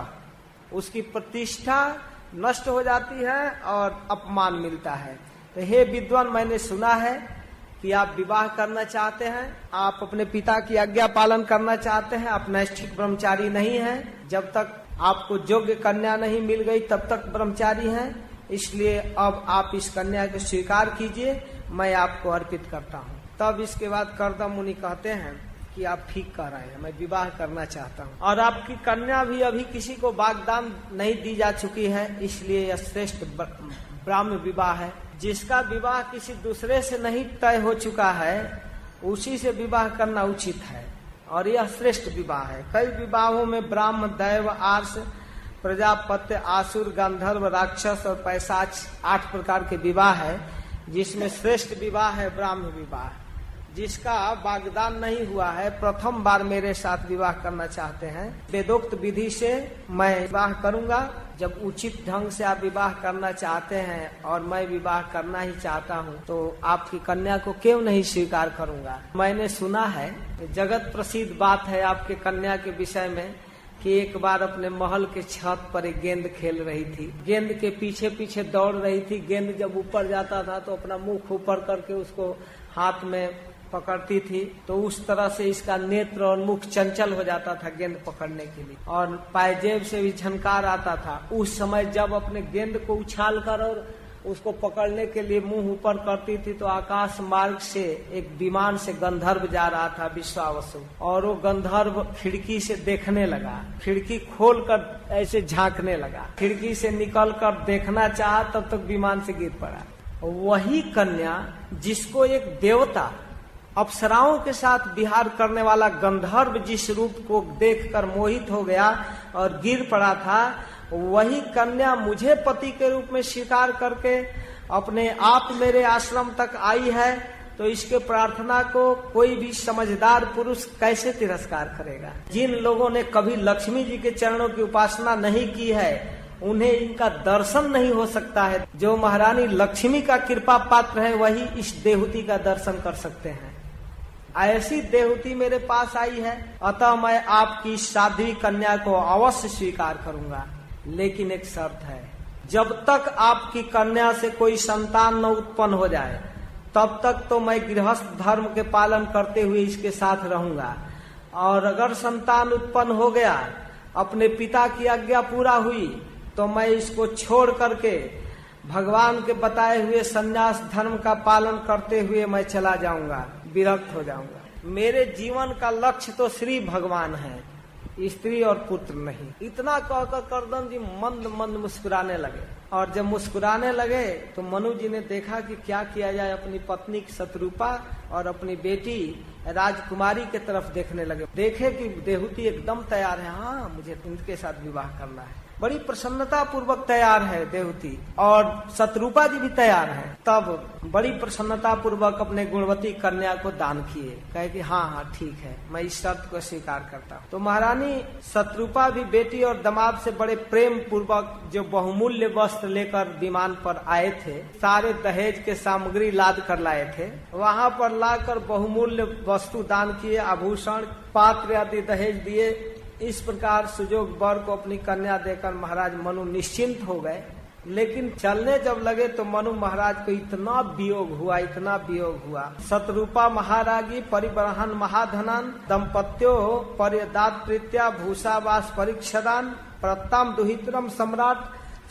उसकी प्रतिष्ठा नष्ट हो जाती है और अपमान मिलता है। तो हे विद्वान, मैंने सुना है कि आप विवाह करना चाहते हैं, आप अपने पिता की आज्ञा पालन करना चाहते हैं, आप नैष्ठिक ब्रह्मचारी नहीं हैं। जब तक आपको योग्य कन्या नहीं मिल गई तब तक ब्रह्मचारी हैं। इसलिए अब आप इस कन्या को स्वीकार कीजिए, मैं आपको अर्पित करता हूँ। तब इसके बाद कर्दम मुनि कहते हैं कि आप ठीक कह रहे हैं, मैं विवाह करना चाहता हूँ। और आपकी कन्या भी अभी किसी को वाग्दान नहीं दी जा चुकी है, इसलिए यह श्रेष्ठ ब्राह्म विवाह है। जिसका विवाह किसी दूसरे से नहीं तय हो चुका है, उसी से विवाह करना उचित है, और यह श्रेष्ठ विवाह है। कई विवाहों में ब्राह्म, दैव, आर्ष, प्रजापत्य, आसुर, गंधर्व, राक्षस और पैशाच 8 प्रकार के विवाह है, जिसमें श्रेष्ठ विवाह है ब्राह्म विवाह। जिसका वाग्दान नहीं हुआ है, प्रथम बार मेरे साथ विवाह करना चाहते हैं, वेदोक्त विधि से मैं विवाह करूंगा। जब उचित ढंग से आप विवाह करना चाहते हैं और मैं विवाह करना ही चाहता हूं, तो आपकी कन्या को क्यों नहीं स्वीकार करूंगा। मैंने सुना है, जगत प्रसिद्ध बात है आपके कन्या के विषय में, कि एक बार अपने महल के छत पर एक गेंद खेल रही थी, गेंद के पीछे पीछे दौड़ रही थी। गेंद जब ऊपर जाता था तो अपना मुख ऊपर करके उसको हाथ में पकड़ती थी, तो उस तरह से इसका नेत्र और मुख चंचल हो जाता था गेंद पकड़ने के लिए, और पायजेब से भी झनकार आता था। उस समय जब अपने गेंद को उछाल कर और उसको पकड़ने के लिए मुंह ऊपर करती थी तो आकाश मार्ग से एक विमान से गंधर्व जा रहा था विश्वावसु, और वो गंधर्व खिड़की से देखने लगा, खिड़की खोलकर ऐसे झांकने लगा, खिड़की से निकलकर देखना चाहा तब तक विमान से गिर पड़ा। वही कन्या जिसको एक देवता अप्सराओं के साथ विहार करने वाला गंधर्व जिस रूप को देखकर मोहित हो गया और गिर पड़ा था, वही कन्या मुझे पति के रूप में स्वीकार करके अपने आप मेरे आश्रम तक आई है, तो इसके प्रार्थना को कोई भी समझदार पुरुष कैसे तिरस्कार करेगा। जिन लोगों ने कभी लक्ष्मी जी के चरणों की उपासना नहीं की है उन्हें इनका दर्शन नहीं हो सकता है। जो महारानी लक्ष्मी का कृपा पात्र है वही इस देहूती का दर्शन कर सकते हैं। ऐसी देहूती मेरे पास आई है, अतः मैं आपकी साध्वी कन्या को अवश्य स्वीकार करूंगा, लेकिन एक शर्त है, जब तक आपकी कन्या से कोई संतान न उत्पन्न हो जाए तब तक तो मैं गृहस्थ धर्म के पालन करते हुए इसके साथ रहूंगा, और अगर संतान उत्पन्न हो गया, अपने पिता की आज्ञा पूरा हुई, तो मैं इसको छोड़ करके भगवान के बताए हुए संन्यास धर्म का पालन करते हुए मैं चला जाऊंगा, विरक्त हो जाऊंगा। मेरे जीवन का लक्ष्य तो श्री भगवान है, स्त्री और पुत्र नहीं। इतना कहकर करदम जी मंद मंद मुस्कुराने लगे, और जब मुस्कुराने लगे तो मनु जी ने देखा कि क्या किया जाए। अपनी पत्नी शत्रुपा और अपनी बेटी राजकुमारी के तरफ देखने लगे। देखे कि देहूती एकदम तैयार है, हाँ मुझे इनके साथ विवाह करना है। बड़ी प्रसन्नता पूर्वक तैयार है देहूती, और शत्रुपा जी भी तैयार है। तब बड़ी प्रसन्नता पूर्वक अपने गुणवती कन्या को दान किए, कहे कि हाँ हाँ ठीक है, मैं इस शर्त को स्वीकार करता हूँ। तो महारानी शत्रुपा भी बेटी और दामाद से बड़े प्रेम पूर्वक जो बहुमूल्य वस्त्र लेकर विमान पर आए थे, सारे दहेज के सामग्री लाद कर लाए थे, वहाँ पर लाकर बहुमूल्य वस्तु दान किए, आभूषण पात्र आदि दहेज दिए। इस प्रकार सुजोग वर को अपनी कन्या देकर महाराज मनु निश्चिंत हो गए। लेकिन चलने जब लगे तो मनु महाराज को इतना वियोग हुआ, इतना वियोग हुआ। शत्रुपा महारागी परिवहन महाधनान दंपत्यो परिदात्रित्या भूषावास परीक्षदान प्रत्ताम दुहित्रम सम्राट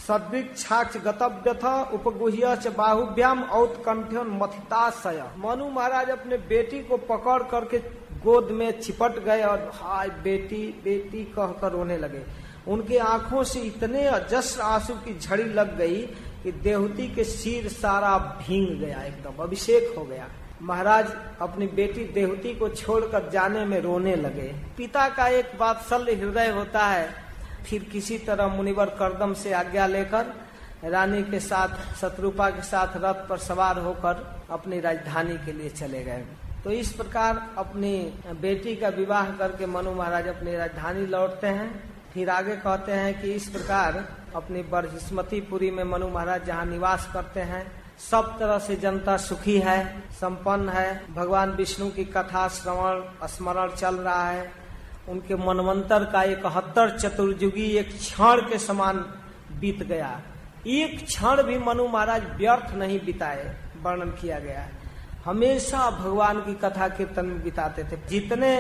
सदृक्षाक्ष गतव्यथ उपगुह्य च बाहुभ्याम औत्कंठ्योन मथिताशय। मनु महाराज अपने बेटी को पकड़ करके गोद में चिपट गए और हाय बेटी बेटी कहकर रोने लगे। उनके आंखों से इतने अजस्र आंसू की झड़ी लग गई कि देहूती के सिर सारा भींग गया, एकदम अभिषेक हो गया। महाराज अपनी बेटी देहूती को छोड़कर जाने में रोने लगे। पिता का एक वात्सल्य हृदय होता है। फिर किसी तरह मुनिवर करदम से आज्ञा लेकर रानी के साथ शत्रुपा के साथ रथ पर सवार होकर अपनी राजधानी के लिए चले गए। तो इस प्रकार अपनी बेटी का विवाह करके मनु महाराज अपनी राजधानी लौटते हैं। फिर आगे कहते हैं कि इस प्रकार अपनी बरहिस्मतीपुरी में मनु महाराज जहाँ निवास करते हैं, सब तरह से जनता सुखी है, संपन्न है। भगवान विष्णु की कथा श्रवण स्मरण चल रहा है। उनके मनवंतर का 71 चतुर्युगी एक क्षण के समान बीत गया। एक क्षण भी मनु महाराज व्यर्थ नहीं बिताए, वर्णन किया गया है। हमेशा भगवान की कथा कीर्तन में बिताते थे। जितने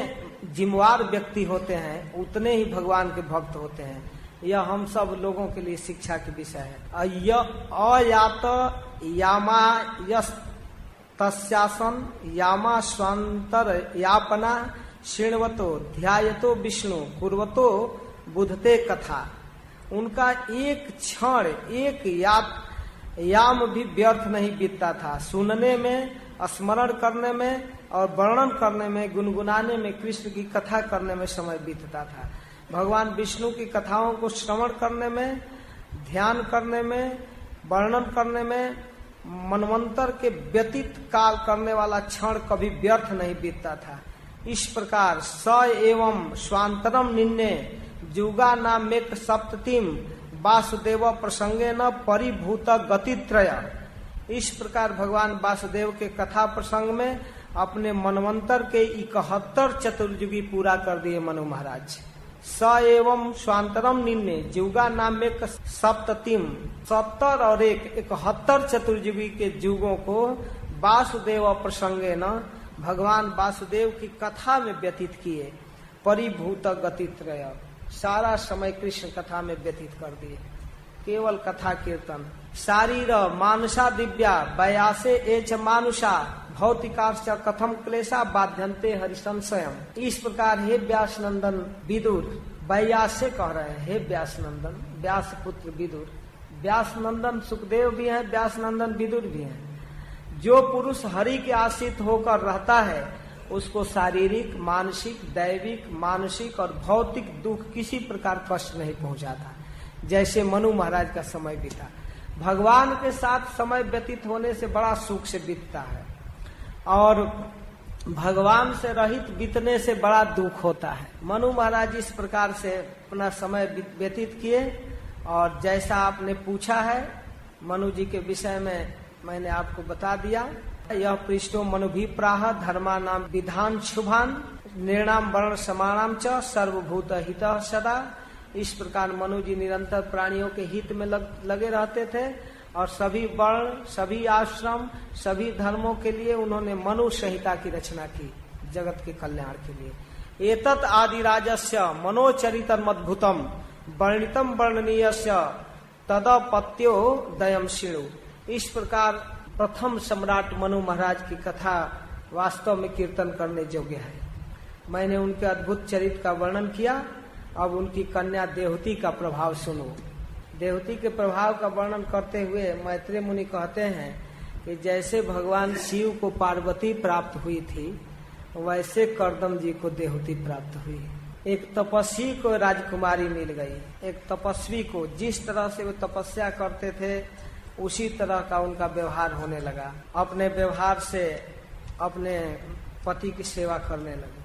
जिम्मेवार व्यक्ति होते हैं उतने ही भगवान के भक्त होते हैं। यह हम सब लोगों के लिए शिक्षा के विषय है। अयात यामा यस तस्यासन यामा स्वांतर यापना शृण्वतो ध्यायतो विष्णु कुर्वतो बुधते कथा। उनका एक क्षण एक याम भी व्यर्थ नहीं बीतता था। सुनने में, स्मरण करने में और वर्णन करने में, गुनगुनाने में, कृष्ण की कथा करने में समय बीतता था। भगवान विष्णु की कथाओं को श्रवण करने में, ध्यान करने में, वर्णन करने में, मनवंतर के व्यतीत काल करने वाला क्षण कभी व्यर्थ नहीं बीतता था। इस प्रकार स एवं स्वांतरम निन्ने जुगा नामेक सप्ततिम वासुदेव प्रसंगे न परिभूत गतित्रय। इस प्रकार भगवान वासुदेव के कथा प्रसंग में अपने मनवंतर के 71 चतुर्युगी पूरा कर दिए मनु महाराज। स एवं स्वांतरम निन्ने जुगा नामेक सप्ततिम 70 और 71 चतुर्युगी के युगों को वासुदेव प्रसंगे न भगवान वासुदेव की कथा में व्यतीत किए। परिभूत गतित्रय, सारा समय कृष्ण कथा में व्यतीत कर दिए। केवल कथा कीर्तन शारीर मानुषा दिव्या वयासे एच मानुषा भौतिकाश्च कथम क्लेशा बाध्यन्ते हरिसंशयम। इस प्रकार हे व्यास नंदन विदुर, व्यास से कह रहे हैं हे व्यास नंदन, व्यास पुत्र विदुर। व्यास नंदन सुखदेव भी हैं, व्यास नंदन विदुर भी हैं। जो पुरुष हरि के आश्रित होकर रहता है उसको शारीरिक, मानसिक, दैविक, मानसिक और भौतिक दुख किसी प्रकार कष्ट नहीं पहुंचाता। जैसे मनु महाराज का समय बीता, भगवान के साथ समय व्यतीत होने से बड़ा सुख से बीतता है और भगवान से रहित बीतने से बड़ा दुख होता है। मनु महाराज इस प्रकार से अपना समय व्यतीत किए और जैसा आपने पूछा है मनु जी के विषय में मैंने आपको बता दिया। यह पृष्ठो मनुभिप्राह धर्मा नाम विधान शुभान निर्णाम वर्ण समानाम च सर्वभूत हित सदा। इस प्रकार मनु जी निरंतर प्राणियों के हित में लगे रहते थे और सभी वर्ण, सभी आश्रम, सभी धर्मों के लिए उन्होंने मनु संहिता की रचना की जगत के कल्याण के लिए। एतत् आदिराजस्य मनोचरितमद्भुतम वर्णितम वर्णनीयस्य तदपत्यो दयम शिणु। इस प्रकार प्रथम सम्राट मनु महाराज की कथा वास्तव में कीर्तन करने योग्य है। मैंने उनके अद्भुत चरित्र का वर्णन किया। अब उनकी कन्या देवहूति का प्रभाव सुनो। देवहूति के प्रभाव का वर्णन करते हुए मैत्रेय मुनि कहते हैं कि जैसे भगवान शिव को पार्वती प्राप्त हुई थी वैसे कर्दम जी को देवहूति प्राप्त हुई। एक तपस्वी को राजकुमारी मिल गई। एक तपस्वी को जिस तरह से वो तपस्या करते थे उसी तरह का उनका व्यवहार होने लगा। अपने व्यवहार से अपने पति की सेवा करने लगे।